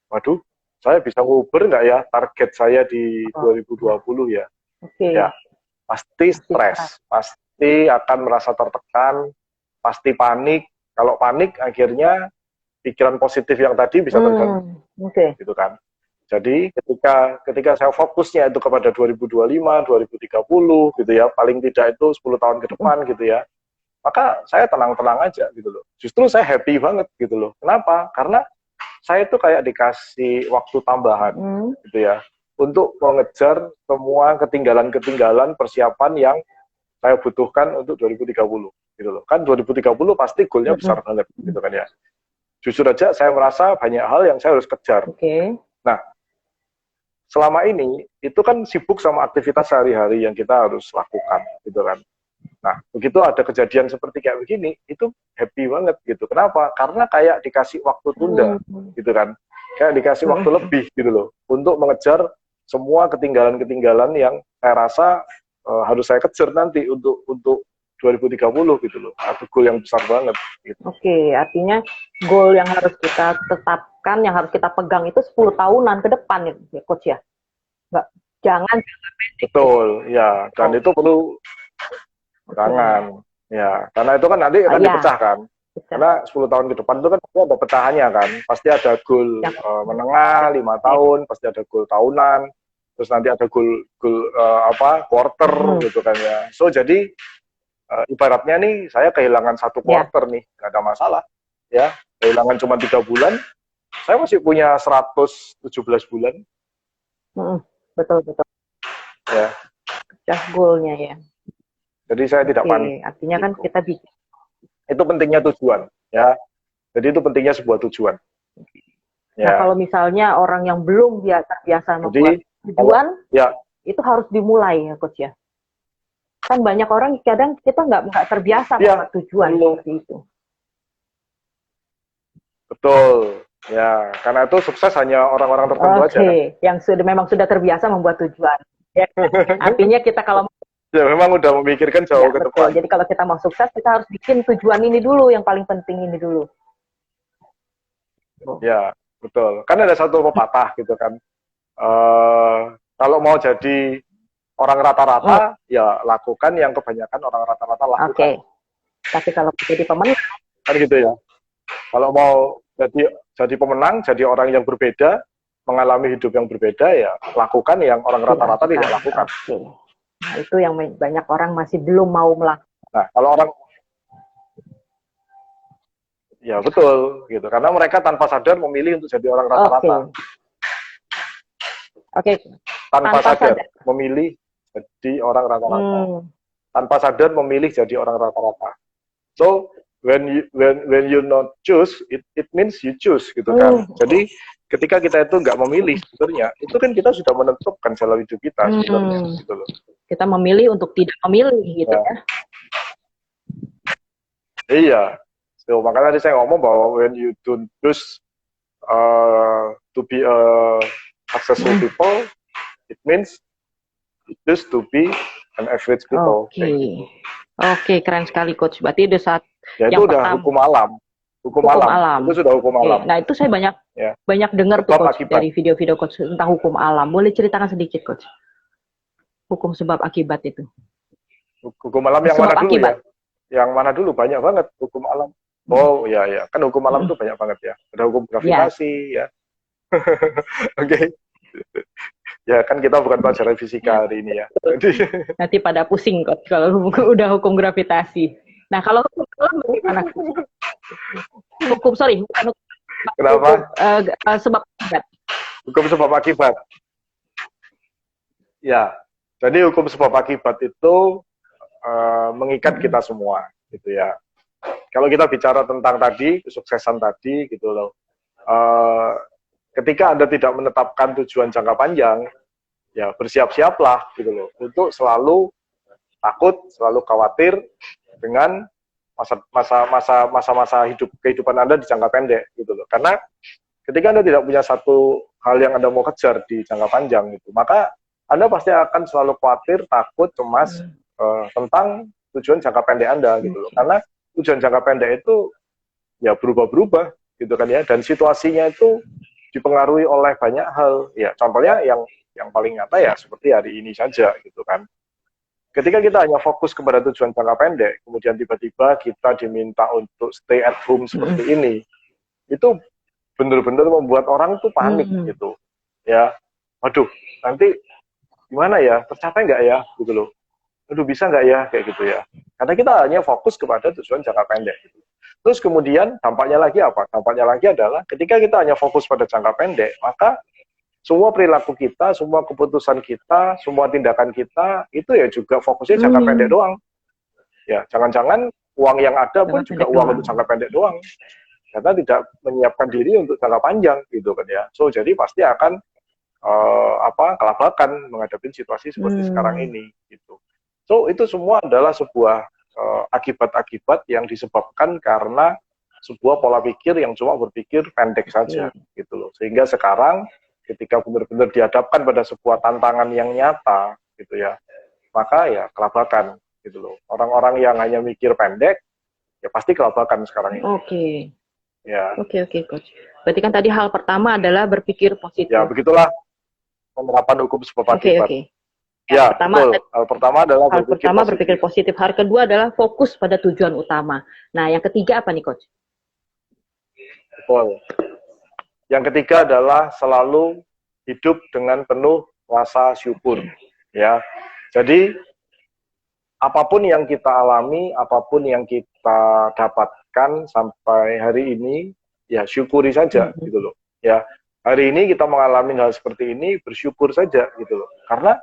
Waduh, saya bisa nguber nggak ya target saya di 2020 ya? Ya, pasti stres, pasti akan merasa tertekan, pasti panik. Kalau panik akhirnya pikiran positif yang tadi bisa terganggu, gitu kan. Jadi ketika saya fokusnya itu kepada 2025, 2030 gitu ya, paling tidak itu 10 tahun ke depan gitu ya, maka saya tenang-tenang aja gitu loh. Justru saya happy banget gitu loh. Kenapa? Karena saya itu kayak dikasih waktu tambahan gitu ya, untuk mengejar semua ketinggalan-ketinggalan persiapan yang saya butuhkan untuk 2030. gitu loh. Kan 2030 pasti goalnya besar banget gitu kan ya. Jujur aja saya merasa banyak hal yang saya harus kejar. Nah, selama ini itu kan sibuk sama aktivitas sehari-hari yang kita harus lakukan gitu kan. Nah, begitu ada kejadian seperti kayak begini, itu happy banget gitu. Kenapa? Karena kayak dikasih waktu tunda gitu kan. Kayak dikasih waktu lebih gitu loh untuk mengejar semua ketinggalan-ketinggalan yang saya rasa harus saya kejar nanti untuk 2030 gitu loh. Atau goal yang besar banget gitu. Oke, artinya goal yang harus kita tetapkan, yang harus kita pegang itu 10 tahunan ke depan ya, Coach ya? Nggak, jangan pendek. Betul, ya. Dan itu perlu jangan. Ya, karena itu kan nanti akan dipecah kan. Karena 10 tahun ke depan itu kan ada pecahannya kan. Pasti ada goal menengah 5 tahun, pasti ada goal tahunan, terus nanti ada goal quarter gitu kan ya. So jadi ibaratnya nih saya kehilangan satu quarter nih, nggak ada masalah. Ya, kehilangan cuma 3 bulan, saya masih punya 117 bulan. Betul. Ya. Pecah goalnya ya. Jadi saya tidak panik. Artinya kan kita bisa. Itu pentingnya tujuan, ya. Jadi itu pentingnya sebuah tujuan. Ya. Nah, kalau misalnya orang yang belum biasa membuat tujuan, itu harus dimulai ya, Coach ya. Kan banyak orang kadang kita nggak terbiasa membuat tujuan seperti itu. Betul. Ya, karena itu sukses hanya orang-orang tertentu aja. Kan? Yang memang sudah terbiasa membuat tujuan. Ya. Artinya kita kalau ya memang udah memikirkan jauh ke depan. Jadi kalau kita mau sukses, kita harus bikin tujuan ini dulu, yang paling penting ini dulu. Ya, betul. Kan ada satu pepatah gitu kan. Kalau mau jadi orang rata-rata, ya lakukan yang kebanyakan orang rata-rata lakukan. Tapi kalau jadi pemenang, kan gitu ya. Kalau mau jadi pemenang, jadi orang yang berbeda, mengalami hidup yang berbeda, ya lakukan yang orang rata-rata tidak lakukan. Nah, itu yang banyak orang masih belum mau melakukan. Nah, kalau orang, ya betul, gitu. Karena mereka tanpa sadar memilih untuk jadi orang rata-rata. Tanpa sadar memilih jadi orang rata-rata. Tanpa sadar memilih jadi orang rata-rata. So, when you not choose, it means you choose, gitu kan. Jadi ketika kita itu nggak memilih sebenarnya, itu kan kita sudah menentukan jalan hidup kita sebenarnya, gitu loh. Kita memilih untuk tidak memilih, gitu ya. Iya. So, makanya tadi saya ngomong bahwa when you don't choose to be a successful people, it means you choose to be an average people. Oke, keren sekali Coach. Berarti itu saat ya, itu udah hukum alam. Hukum alam. Itu sudah hukum alam. Nah, itu saya banyak dengar tuh Coach dari video-video Coach tentang hukum alam. Boleh ceritakan sedikit Coach? Hukum sebab akibat itu. Hukum alam yang mana dulu ya? Yang mana dulu? Banyak banget hukum alam. Oh, ya. Kan hukum alam itu banyak banget ya. Ada hukum gravitasi ya. Oke. Ya, kan kita bukan pelajaran fisika hari ini ya. Nanti pada pusing Coach kalau udah hukum gravitasi. Nah, kalau hukum alam bagaimana? Kenapa? Sebab akibat. Hukum sebab akibat. Ya, jadi hukum sebab akibat itu mengikat kita semua, gitu ya. Kalau kita bicara tentang tadi kesuksesan tadi, gitu loh. Ketika Anda tidak menetapkan tujuan jangka panjang, ya bersiap-siaplah, gitu loh, untuk selalu takut, selalu khawatir dengan masa-masa kehidupan Anda di jangka pendek, gitu loh. Karena ketika Anda tidak punya satu hal yang Anda mau kejar di jangka panjang, gitu, maka Anda pasti akan selalu khawatir, takut, cemas tentang tujuan jangka pendek Anda, gitu loh. Karena tujuan jangka pendek itu ya berubah-berubah, gitu kan ya. Dan situasinya itu dipengaruhi oleh banyak hal. Ya, contohnya yang paling nyata ya seperti hari ini saja, gitu kan. Ketika kita hanya fokus kepada tujuan jangka pendek, kemudian tiba-tiba kita diminta untuk stay at home seperti ini, itu benar-benar membuat orang itu panik, gitu. Ya, waduh, nanti gimana ya, tercapai nggak ya, gitu loh. Aduh, bisa nggak ya, kayak gitu ya. Karena kita hanya fokus kepada tujuan jangka pendek. Gitu. Terus kemudian dampaknya lagi apa? Dampaknya lagi adalah ketika kita hanya fokus pada jangka pendek, maka semua perilaku kita, semua keputusan kita, semua tindakan kita, itu ya juga fokusnya jangka pendek doang. Ya, jangan-jangan uang yang ada pun Jangka juga pendek uang doang. untuk jangka pendek doang, karena tidak menyiapkan diri untuk jangka panjang gitu kan ya. So jadi pasti akan kelabakan menghadapi situasi seperti sekarang ini gitu. So itu semua adalah sebuah akibat-akibat yang disebabkan karena sebuah pola pikir yang cuma berpikir pendek saja gitu loh. Sehingga sekarang ketika benar-benar dihadapkan pada sebuah tantangan yang nyata gitu ya, maka ya kelabakan gitu loh. Orang-orang yang hanya mikir pendek ya pasti kelabakan sekarang ini. Oke. Ya. Oke, Coach. Berarti kan tadi hal pertama adalah berpikir Ya positif. begitulah penerapan hukum sebab akibat. Oke. Ya, betul. Hal pertama adalah berpikir positif. Hal kedua adalah fokus pada tujuan utama. Nah, yang ketiga apa nih, Coach? Betul. Yang ketiga adalah selalu hidup dengan penuh rasa syukur. Ya. Jadi apapun yang kita alami, apapun yang kita dapatkan sampai hari ini, ya syukuri saja gitu loh. Ya, hari ini kita mengalami hal seperti ini, bersyukur saja gitu loh. Karena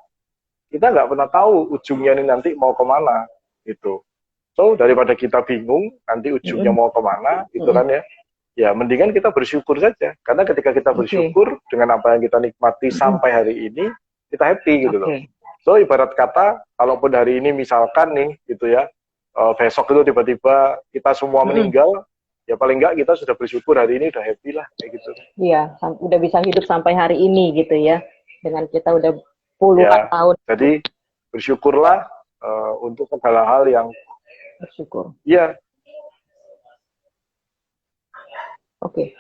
kita nggak pernah tahu ujungnya ini nanti mau kemana gitu. So daripada kita bingung nanti ujungnya mau kemana gitu kan ya, ya mendingan kita bersyukur saja. Karena ketika kita bersyukur dengan apa yang kita nikmati sampai hari ini, kita happy gitu loh. So ibarat kata, kalaupun hari ini misalkan nih gitu ya, besok itu tiba-tiba kita semua meninggal, ya paling nggak kita sudah bersyukur hari ini udah happy lah kayak gitu. Iya, udah bisa hidup sampai hari ini gitu ya, dengan kita udah puluhan tahun. Jadi bersyukurlah untuk segala hal yang bersyukur. Iya. Oke.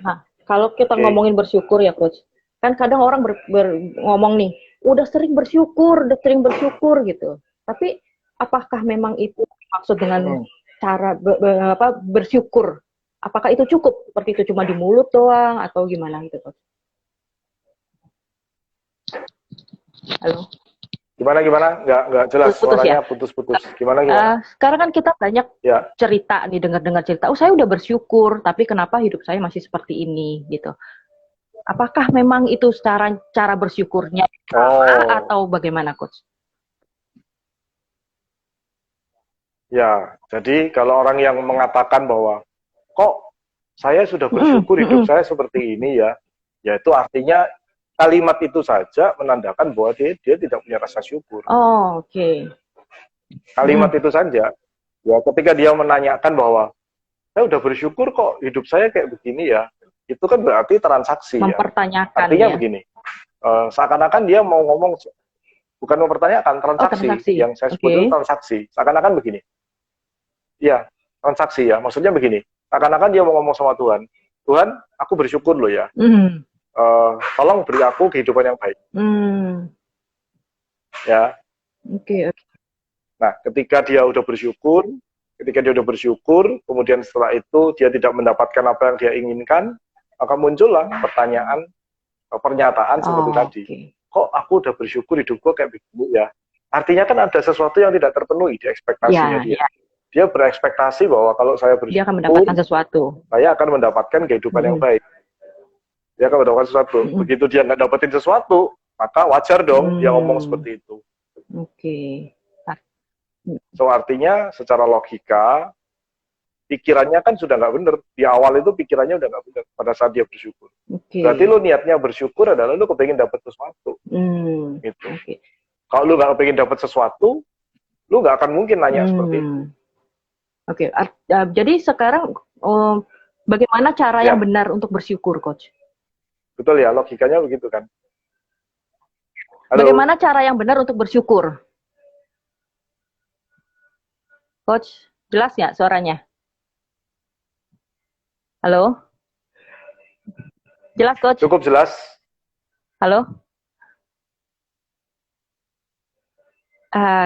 Nah, kalau kita ngomongin bersyukur ya, Coach, kan kadang orang ngomong nih, udah sering bersyukur gitu. Tapi apakah memang itu maksud dengan cara bersyukur? Apakah itu cukup? Seperti itu cuma di mulut doang atau gimana gitu, Coach? Halo. Gimana? Nggak jelas suaranya putus-putus. Gimana? Sekarang kan kita banyak cerita nih, dengar cerita. Oh, saya udah bersyukur, tapi kenapa hidup saya masih seperti ini gitu? Apakah memang itu cara bersyukurnya atau bagaimana, Coach? Ya, jadi kalau orang yang mengatakan bahwa kok saya sudah bersyukur hidup saya seperti ini ya, ya itu artinya kalimat itu saja menandakan bahwa dia tidak punya rasa syukur. Oh, oke. Kalimat itu saja. Ya, ketika dia menanyakan bahwa saya udah bersyukur kok hidup saya kayak begini ya, itu kan berarti transaksi. Mempertanyakan. Artinya begini, seakan-akan dia mau ngomong, bukan mempertanyakan, transaksi. Yang saya sebut itu transaksi. Seakan-akan begini. Iya, transaksi ya. Maksudnya begini, seakan-akan dia mau ngomong sama Tuhan, Tuhan, aku bersyukur loh ya. Tolong beri aku kehidupan yang baik. Ya. Oke. Nah, ketika dia udah bersyukur, kemudian setelah itu dia tidak mendapatkan apa yang dia inginkan, maka muncullah pernyataan seperti tadi. Kok aku udah bersyukur hidupku kayak begini ya? Artinya kan ada sesuatu yang tidak terpenuhi di ekspektasinya dia. Dia berekspektasi bahwa kalau saya bersyukur, dia akan mendapatkan sesuatu. Saya akan mendapatkan kehidupan yang baik. Dia akan mendapatkan sesuatu. Begitu dia nggak dapetin sesuatu, maka wajar dong dia ngomong seperti itu. So artinya secara logika pikirannya kan sudah nggak benar. Di awal itu pikirannya udah nggak benar pada saat dia bersyukur. Berarti lu niatnya bersyukur adalah lu kepengen dapat sesuatu. Gitu. Kalau lu nggak kepengen dapat sesuatu, lu nggak akan mungkin nanya seperti itu. Jadi sekarang bagaimana cara yang benar untuk bersyukur, Coach? Betul ya, logikanya begitu kan. Halo? Bagaimana cara yang benar untuk bersyukur? Coach, jelas nggak suaranya? Halo? Jelas, Coach? Cukup jelas. Halo?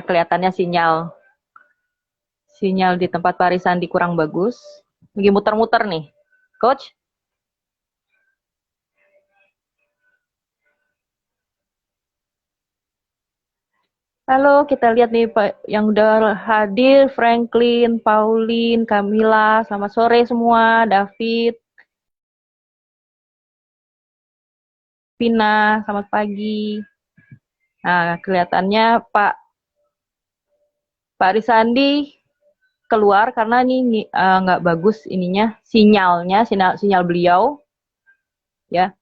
Kelihatannya sinyal di tempat Pak Arisandi kurang bagus. Lagi muter-muter nih. Coach? Halo, kita lihat nih Pak yang udah hadir, Franklin, Pauline, Camilla, selamat sore semua, David, Pina, selamat pagi. Nah, kelihatannya Pak Arisandi keluar karena ini nggak bagus ininya sinyalnya, sinyal beliau ya.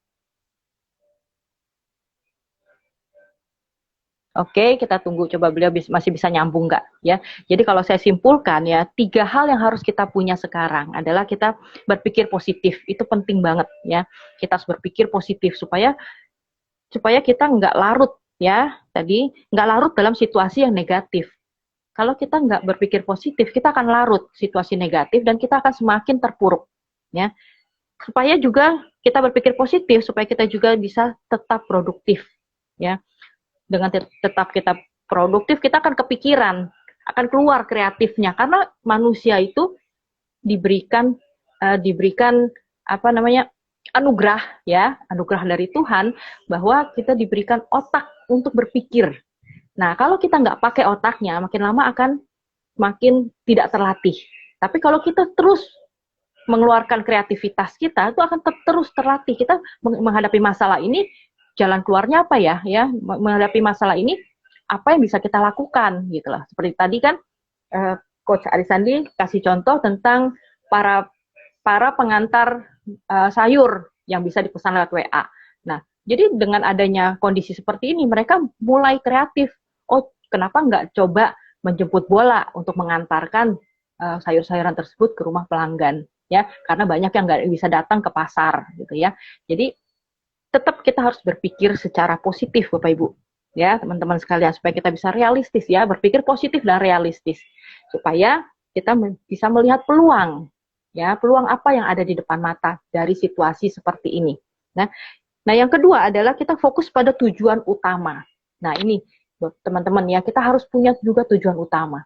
Oke, kita tunggu coba beliau masih bisa nyambung nggak ya. Jadi kalau saya simpulkan ya, 3 hal yang harus kita punya sekarang adalah kita berpikir positif. Itu penting banget ya. Kita harus berpikir positif supaya kita nggak larut ya. Tadi nggak larut dalam situasi yang negatif. Kalau kita nggak berpikir positif, kita akan larut situasi negatif dan kita akan semakin terpuruk ya. Supaya juga kita berpikir positif supaya kita juga bisa tetap produktif ya. Dengan tetap kita produktif, kita akan kepikiran, akan keluar kreatifnya karena manusia itu diberikan apa namanya anugerah ya, anugerah dari Tuhan bahwa kita diberikan otak untuk berpikir. Nah, kalau kita nggak pakai otaknya, makin lama akan makin tidak terlatih. Tapi kalau kita terus mengeluarkan kreativitas kita, itu akan terus terlatih. Kita menghadapi masalah ini, jalan keluarnya apa ya? Menghadapi masalah ini, apa yang bisa kita lakukan gitu lah. Seperti tadi kan Coach Arisandi kasih contoh tentang para pengantar sayur yang bisa dipesan lewat WA. Nah, jadi dengan adanya kondisi seperti ini, mereka mulai kreatif. Oh, kenapa nggak coba menjemput bola untuk mengantarkan sayur-sayuran tersebut ke rumah pelanggan? Ya, karena banyak yang nggak bisa datang ke pasar gitu ya. Jadi tetap kita harus berpikir secara positif Bapak Ibu ya teman-teman sekalian supaya kita bisa realistis ya, berpikir positif dan realistis supaya kita bisa melihat peluang ya, peluang apa yang ada di depan mata dari situasi seperti ini. Nah yang kedua adalah kita fokus pada tujuan utama. Nah ini teman-teman ya, kita harus punya juga tujuan utama.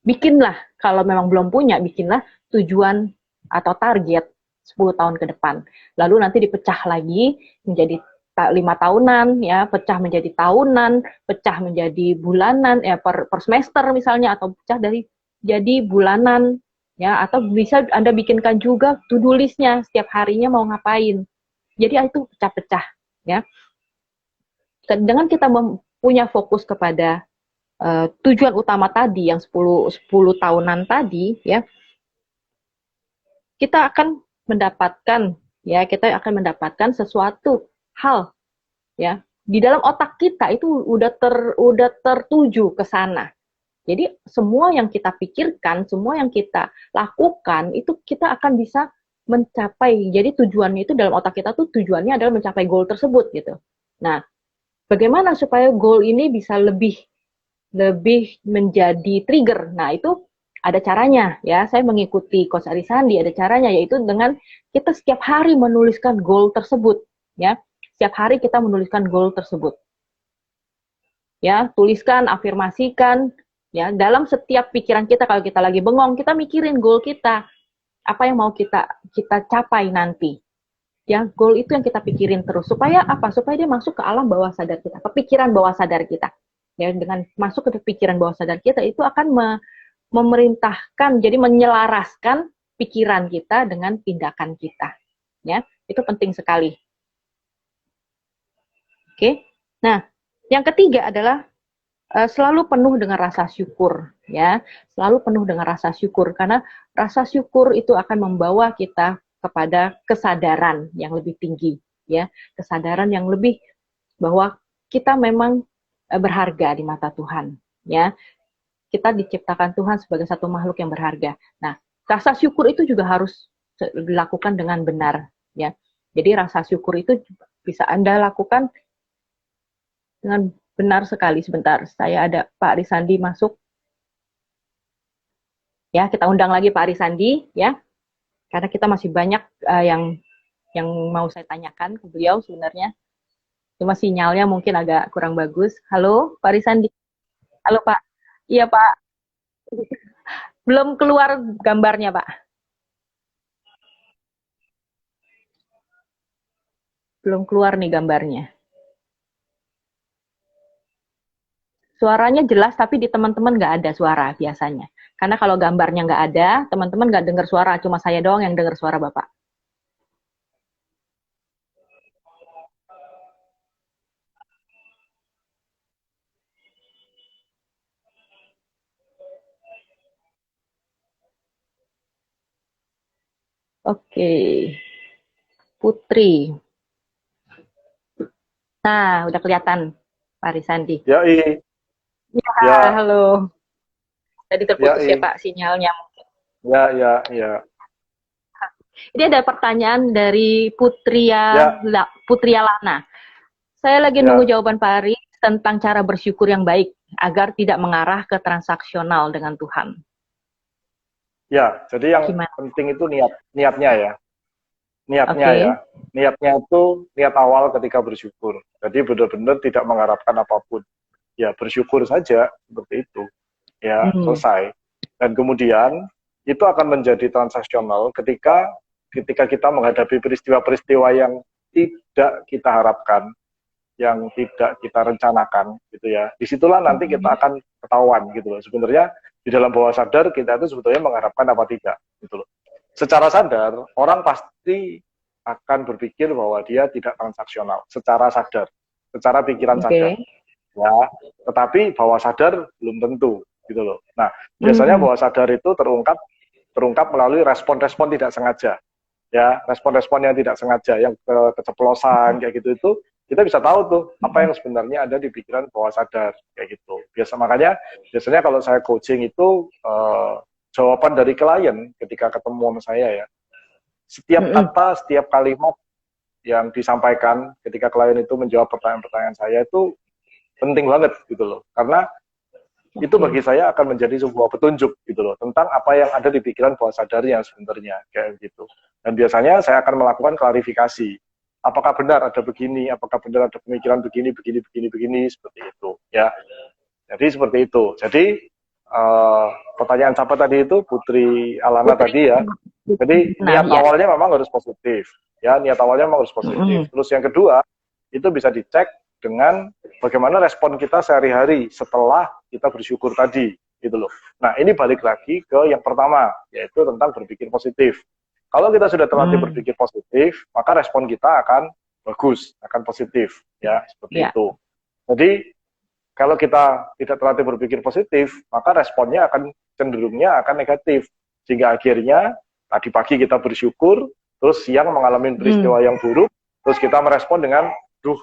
Bikinlah, kalau memang belum punya, bikinlah tujuan atau target 10 tahun ke depan. Lalu nanti dipecah lagi menjadi 5 tahunan, ya, pecah menjadi tahunan, pecah menjadi bulanan, ya, per semester misalnya, atau pecah jadi bulanan, ya, atau bisa Anda bikinkan juga to-do list-nya, setiap harinya mau ngapain. Jadi itu pecah-pecah, ya. Dengan kita punya fokus kepada tujuan utama tadi yang 10 tahunan tadi ya, kita akan mendapatkan sesuatu hal ya di dalam otak kita itu udah tertuju ke sana. Jadi semua yang kita pikirkan, semua yang kita lakukan itu kita akan bisa mencapai. Jadi tujuannya itu dalam otak kita tuh tujuannya adalah mencapai goal tersebut gitu. Nah, bagaimana supaya goal ini bisa lebih menjadi trigger. Nah, itu ada caranya ya. Saya mengikuti Coach Arisandi, ada caranya yaitu dengan kita setiap hari menuliskan goal tersebut ya. Setiap hari kita menuliskan goal tersebut. Ya, tuliskan, afirmasikan ya. Dalam setiap pikiran kita, kalau kita lagi bengong, kita mikirin goal kita. Apa yang mau kita capai nanti. Ya, goal itu yang kita pikirin terus supaya apa? Supaya dia masuk ke alam bawah sadar kita, ke pikiran bawah sadar kita. Ya, dengan masuk ke pikiran bawah sadar kita itu akan memerintahkan, jadi menyelaraskan pikiran kita dengan tindakan kita. Ya, itu penting sekali. Oke. Nah, yang ketiga adalah selalu penuh dengan rasa syukur, ya. Selalu penuh dengan rasa syukur karena rasa syukur itu akan membawa kita kepada kesadaran yang lebih tinggi, ya. Kesadaran yang lebih bahwa kita memang berharga di mata Tuhan, ya. Kita diciptakan Tuhan sebagai satu makhluk yang berharga. Nah, rasa syukur itu juga harus dilakukan dengan benar, ya. Jadi rasa syukur itu bisa Anda lakukan dengan benar sekali. Sebentar, saya ada Pak Arisandi masuk. Ya, kita undang lagi Pak Arisandi, ya. Karena kita masih banyak yang mau saya tanyakan ke beliau sebenarnya. Cuma sinyalnya mungkin agak kurang bagus. Halo, Pak Arisandi. Halo, Pak. Iya, Pak. Belum keluar gambarnya, Pak. Belum keluar nih gambarnya. Suaranya jelas, tapi di teman-teman nggak ada suara biasanya. Karena kalau gambarnya nggak ada, teman-teman nggak dengar suara, cuma saya doang yang dengar suara Bapak. Oke, Putri. Nah, udah kelihatan Pak Risandi. Ya, i, Ya, ya, halo. Tadi ya, terputus ya i, Pak sinyalnya. ya, ya, ya, Ini ada pertanyaan dari ya, Putria Lana. Saya lagi nunggu ya, jawaban Pak Aris tentang cara bersyukur yang baik agar tidak mengarah ke transaksional dengan Tuhan. ya. Jadi yang Gimana? penting itu niatnya ya. Niatnya ya. Oke. Niatnya itu niat awal ketika bersyukur. Jadi benar-benar tidak mengharapkan apapun. Ya bersyukur saja seperti itu. Ya Hmm. selesai. Dan kemudian itu akan menjadi transaksional ketika kita menghadapi peristiwa-peristiwa yang tidak kita harapkan, yang tidak kita rencanakan gitu ya. Disitulah nanti kita akan ketahuan gitu loh. Sebenarnya di dalam bawah sadar kita itu sebetulnya mengharapkan apa tidak gitu loh. Secara sadar orang pasti akan berpikir bahwa dia tidak transaksional secara sadar, secara pikiran sadar. Oke. Ya, tetapi bawah sadar belum tentu gitu loh. Nah, biasanya Hmm. bawah sadar itu terungkap melalui respon-respon tidak sengaja. Ya, respon-respon yang tidak sengaja, yang keceplosan kayak gitu itu kita bisa tahu tuh apa yang sebenarnya ada di pikiran bawah sadar kayak gitu. Biasanya kalau saya coaching itu jawaban dari klien ketika ketemu sama saya ya. Setiap Hmm. kata, setiap kalimat yang disampaikan ketika klien itu menjawab pertanyaan-pertanyaan saya itu penting banget gitu loh. Karena itu bagi Oke. saya akan menjadi sebuah petunjuk gitu loh tentang apa yang ada di pikiran bawah sadarnya sebenarnya kayak gitu. Dan biasanya saya akan melakukan klarifikasi. Apakah benar ada begini? Apakah benar ada pemikiran begini, begini, begini, begini seperti itu ya. Jadi seperti itu. Jadi pertanyaan siapa tadi itu Putri Alana Putri. tadi ya. Jadi Nah, niat ya. awalnya memang harus positif. Ya, niat awalnya memang harus positif. Hmm. Terus yang kedua, itu bisa dicek dengan bagaimana respon kita sehari-hari setelah kita bersyukur tadi, gitu loh. Nah, ini balik lagi ke yang pertama, yaitu tentang berpikir positif. Kalau kita sudah terlatih Hmm. berpikir positif, maka respon kita akan bagus, akan positif, ya, seperti Ya. itu. Jadi, kalau kita tidak terlatih berpikir positif, maka responnya akan cenderungnya akan negatif. Sehingga akhirnya tadi pagi kita bersyukur, terus siang mengalami peristiwa yang buruk, terus kita merespon dengan, duh,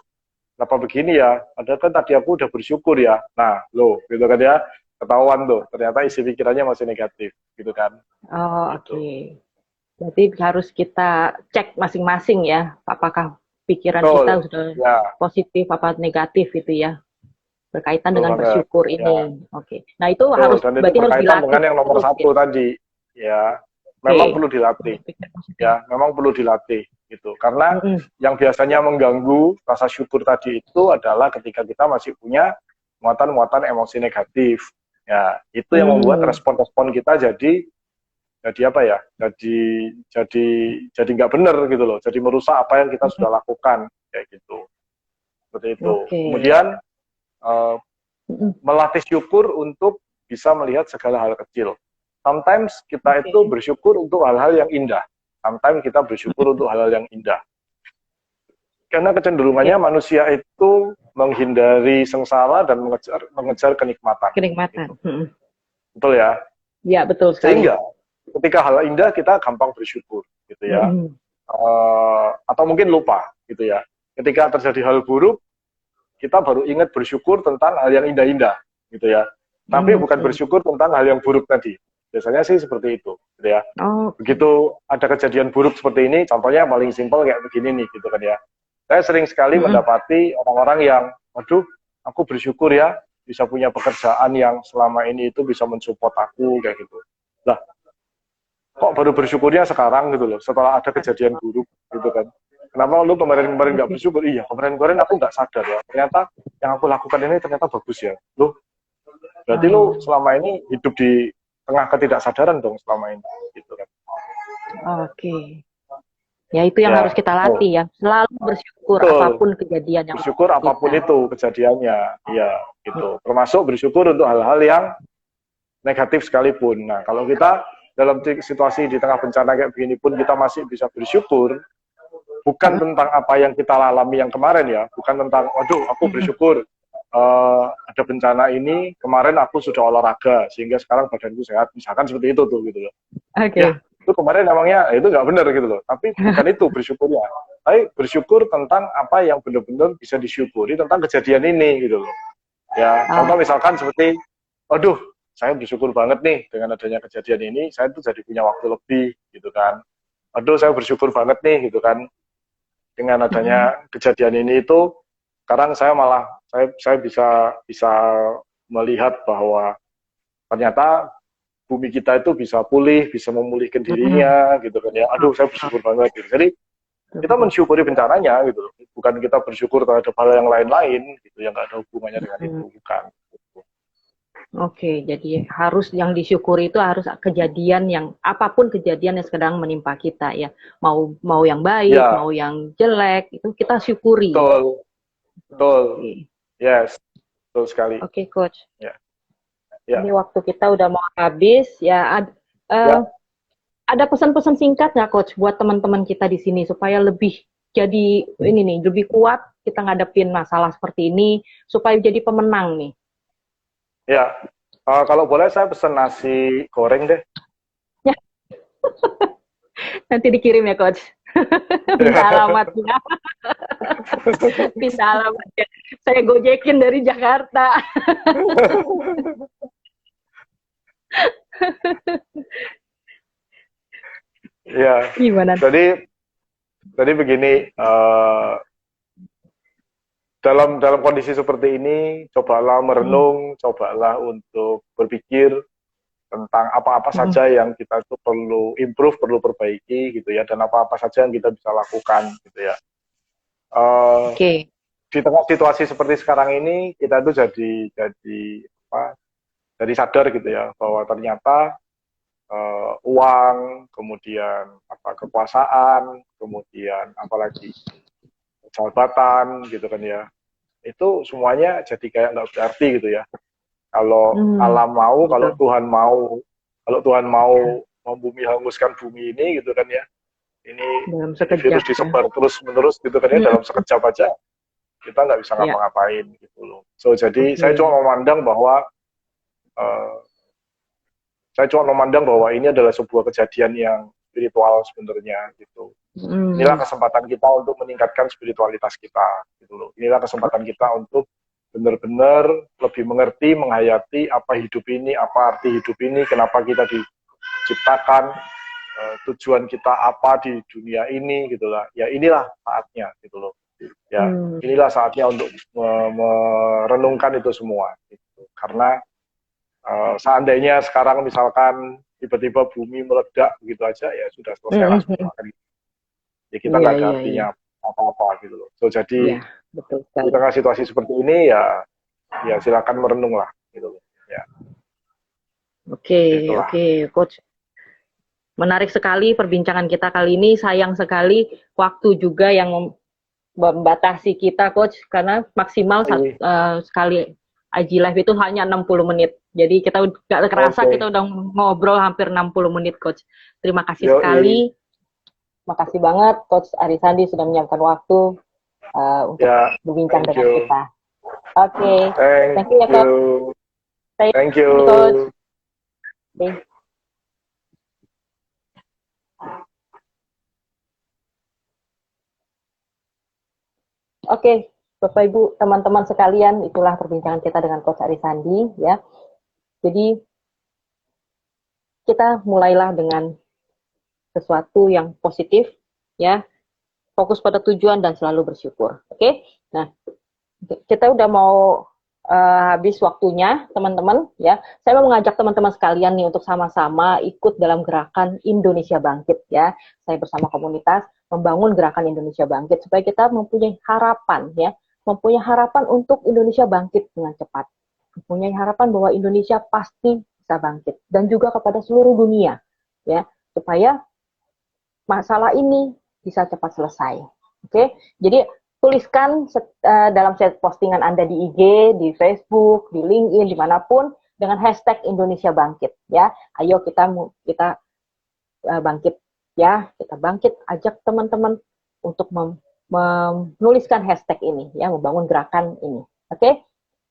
kenapa begini ya? Padahal kan tadi aku udah bersyukur ya. Nah, loh, gitu kan ya, ketahuan tuh, ternyata isi pikirannya masih negatif, gitu kan. Oh, Gitu. oke. Jadi harus kita cek masing-masing ya, apakah pikiran kita Betul, sudah ya, positif apa negatif itu ya, berkaitan betul dengan banget. bersyukur Ya, ini. Oke. Nah, itu betul. harus Dan itu berarti harus berkaitan dilatih dengan yang nomor terus satu gitu. tadi. Ya, memang Oke. perlu dilatih. Berpikir positif. Ya memang perlu dilatih gitu karena Mm-mm. yang biasanya mengganggu rasa syukur tadi itu adalah ketika kita masih punya muatan-muatan emosi negatif ya itu yang membuat Hmm. respon-respon kita jadi apa ya jadi jadi nggak benar gitu loh jadi merusak apa yang kita sudah lakukan kayak gitu seperti itu Oke. kemudian eh, Mm-mm. melatih syukur untuk bisa melihat segala hal kecil. Sometimes kita Oke. itu bersyukur untuk hal-hal yang indah. Sometimes kita bersyukur untuk hal-hal yang indah. Karena kecenderungannya Oke. manusia itu menghindari sengsara dan mengejar kenikmatan. Kenikmatan. Gitu. Mm-mm. Betul ya? Ya, betul sekali. Sehingga ketika hal indah kita gampang bersyukur, gitu ya. Mm-mm. Atau mungkin lupa, gitu ya. Ketika terjadi hal buruk, kita baru ingat bersyukur tentang hal yang indah-indah, gitu ya. Tapi bukan Mm. bersyukur tentang hal yang buruk tadi. Biasanya sih seperti itu, gitu ya. Oh, Begitu ada kejadian buruk seperti ini, contohnya yang paling simpel kayak begini nih, gitu kan ya. Saya sering sekali mm-mm. mendapati orang-orang yang, waduh, aku bersyukur ya bisa punya pekerjaan yang selama ini itu bisa mensupport aku kayak gitu. Lah, kok baru bersyukurnya sekarang gitu loh, setelah ada kejadian buruk gitu kan. Kenapa lu kemarin-kemarin nggak Oke. bersyukur? Iya, kemarin-kemarin aku nggak sadar ya. Ternyata yang aku lakukan ini ternyata bagus ya. Loh, berarti lu Oh, selama ini hidup di tengah ketidaksadaran dong selama ini, gitu kan. oke. Ya, itu yang harus Ya, kita latih ya. Selalu bersyukur betul. apapun kejadian yang Bersyukur menimpa apapun kita. itu kejadiannya, iya, gitu. Termasuk bersyukur untuk hal-hal yang negatif sekalipun. Nah, kalau kita dalam situasi di tengah bencana kayak begini pun kita masih bisa bersyukur, bukan Mm-mm. tentang apa yang kita alami yang kemarin ya, bukan tentang, waduh, aku Mm-mm. bersyukur ada bencana ini, kemarin aku sudah olahraga, sehingga sekarang badanku sehat, misalkan seperti itu tuh, gitu loh. Oke. Ya, itu kemarin namanya itu nggak benar gitu loh. Tapi bukan itu bersyukurnya. Tapi bersyukur tentang apa yang benar-benar bisa disyukuri tentang kejadian ini gitu loh. Ya, contoh misalkan seperti, aduh, saya bersyukur banget nih dengan adanya kejadian ini, saya tuh jadi punya waktu lebih gitu kan. Aduh, saya bersyukur banget nih gitu kan dengan adanya kejadian ini itu. Sekarang saya malah saya bisa bisa melihat bahwa ternyata bumi kita itu bisa pulih, bisa memulihkan dirinya, gitu kan ya. Aduh, saya bersyukur banget. Gitu. Jadi kita mensyukuri bencananya, gitu. Bukan kita bersyukur terhadap hal yang lain-lain, gitu, yang nggak ada hubungannya dengan itu, bukan. Gitu. Oke, jadi harus yang disyukuri itu harus kejadian yang apapun kejadian yang sedang menimpa kita ya, mau yang baik, Ya, mau yang jelek itu kita syukuri. betul, betul, Oke. yes, betul sekali. Oke, Coach. Ya, ya. Ini waktu kita udah mau habis ya. Ya. Ada pesan-pesan singkat nggak, Coach, buat teman-teman kita di sini supaya lebih jadi ini nih lebih kuat kita ngadepin masalah seperti ini supaya jadi pemenang nih. Ya, kalau boleh saya pesan nasi goreng deh. Nanti dikirim ya, Coach. Bisa alamatnya. Bisa alamatnya. Saya gojekin dari Jakarta. Ya, Gimana? Jadi begini, dalam kondisi seperti ini, cobalah merenung, cobalah untuk berpikir tentang apa-apa saja yang kita itu perlu improve, perlu perbaiki gitu ya, dan apa-apa saja yang kita bisa lakukan gitu ya. Oke. Di tengah situasi seperti sekarang ini, kita itu jadi sadar gitu ya bahwa ternyata uang, kemudian kekuasaan, kemudian apalagi jabatan gitu kan ya, itu semuanya jadi kayak nggak berarti gitu ya. Kalau alam mau, kalau Tuhan mau membumi hanguskan bumi ini gitu kan ya, ini virus disebar terus menerus gitu kan ya, dalam sekejap aja kita nggak bisa ngapa-ngapain gitu loh. So jadi saya cuma memandang bahwa ini adalah sebuah kejadian yang spiritual sebenarnya gitu. Inilah kesempatan kita untuk meningkatkan spiritualitas kita gitu loh. Inilah kesempatan kita untuk benar-benar lebih mengerti, menghayati apa hidup ini, apa arti hidup ini, kenapa kita diciptakan, tujuan kita apa di dunia ini gitu lah. Ya inilah saatnya gitu loh. Ya, inilah saatnya untuk merenungkan itu semua gitu. Karena seandainya sekarang misalkan tiba-tiba bumi meledak begitu aja, ya sudah selesai lah semua kan. Ya kita nggak ada artinya apa-apa gitu loh. So jadi betul di tengah situasi seperti ini ya silakan merenung lah gitu loh. Ya. Oke, Coach. Menarik sekali perbincangan kita kali ini. Sayang sekali waktu juga yang membatasi kita, Coach, karena maksimal sekali IG Live itu hanya 60 menit. Jadi kita nggak kerasa kita udah ngobrol hampir 60 menit, Coach. Terima kasih sekali. Makasih banget Coach Arisandi sudah menyiapkan waktu untuk berbincang dengan kita. Oke. Thank you ya, Coach. Thank you. Coach. Oke, Bapak Ibu, teman-teman sekalian, itulah perbincangan kita dengan Coach Arisandi ya. Jadi kita mulailah dengan sesuatu yang positif ya. Fokus pada tujuan dan selalu bersyukur. Oke? Nah, kita udah mau habis waktunya, teman-teman ya. Saya mau mengajak teman-teman sekalian nih untuk sama-sama ikut dalam gerakan Indonesia Bangkit ya. Saya bersama komunitas membangun gerakan Indonesia Bangkit supaya kita mempunyai harapan ya, mempunyai harapan untuk Indonesia bangkit dengan cepat. Mempunyai harapan bahwa Indonesia pasti bisa bangkit dan juga kepada seluruh dunia ya, supaya masalah ini bisa cepat selesai. Oke? Jadi tuliskan dalam set postingan Anda di IG, di Facebook, di LinkedIn, dimanapun dengan hashtag Indonesia Bangkit ya. Ayo kita bangkit ya, kita bangkit, ajak teman-teman untuk menuliskan hashtag ini ya, membangun gerakan ini. Oke?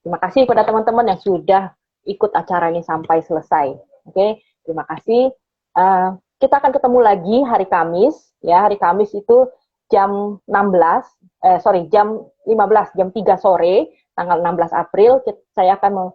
Terima kasih kepada teman-teman yang sudah ikut acara ini sampai selesai. Oke? Terima kasih. kita akan ketemu lagi hari Kamis, ya. Hari Kamis itu jam 16, jam 15, jam 3 sore, tanggal 16 April, saya akan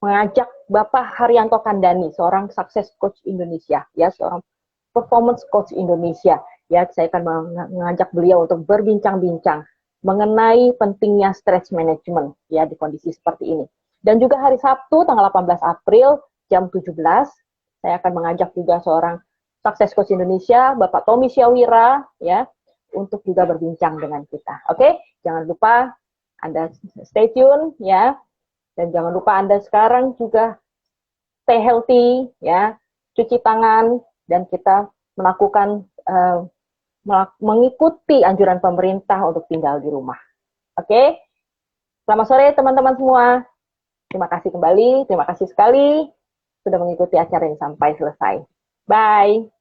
mengajak Bapak Haryanto Kandani, seorang success coach Indonesia, ya, seorang performance coach Indonesia. Ya, saya akan mengajak beliau untuk berbincang-bincang mengenai pentingnya stress management, ya, di kondisi seperti ini. Dan juga hari Sabtu, tanggal 18 April, jam 17, saya akan mengajak juga seorang sukses coach Indonesia, Bapak Tommy Syawira, ya, untuk juga berbincang dengan kita. Oke, jangan lupa Anda stay tune, ya, dan jangan lupa Anda sekarang juga stay healthy, ya, cuci tangan, dan kita melakukan mengikuti anjuran pemerintah untuk tinggal di rumah. Oke, selamat sore teman-teman semua. Terima kasih kembali, terima kasih sekali sudah mengikuti acara ini sampai selesai. Bye.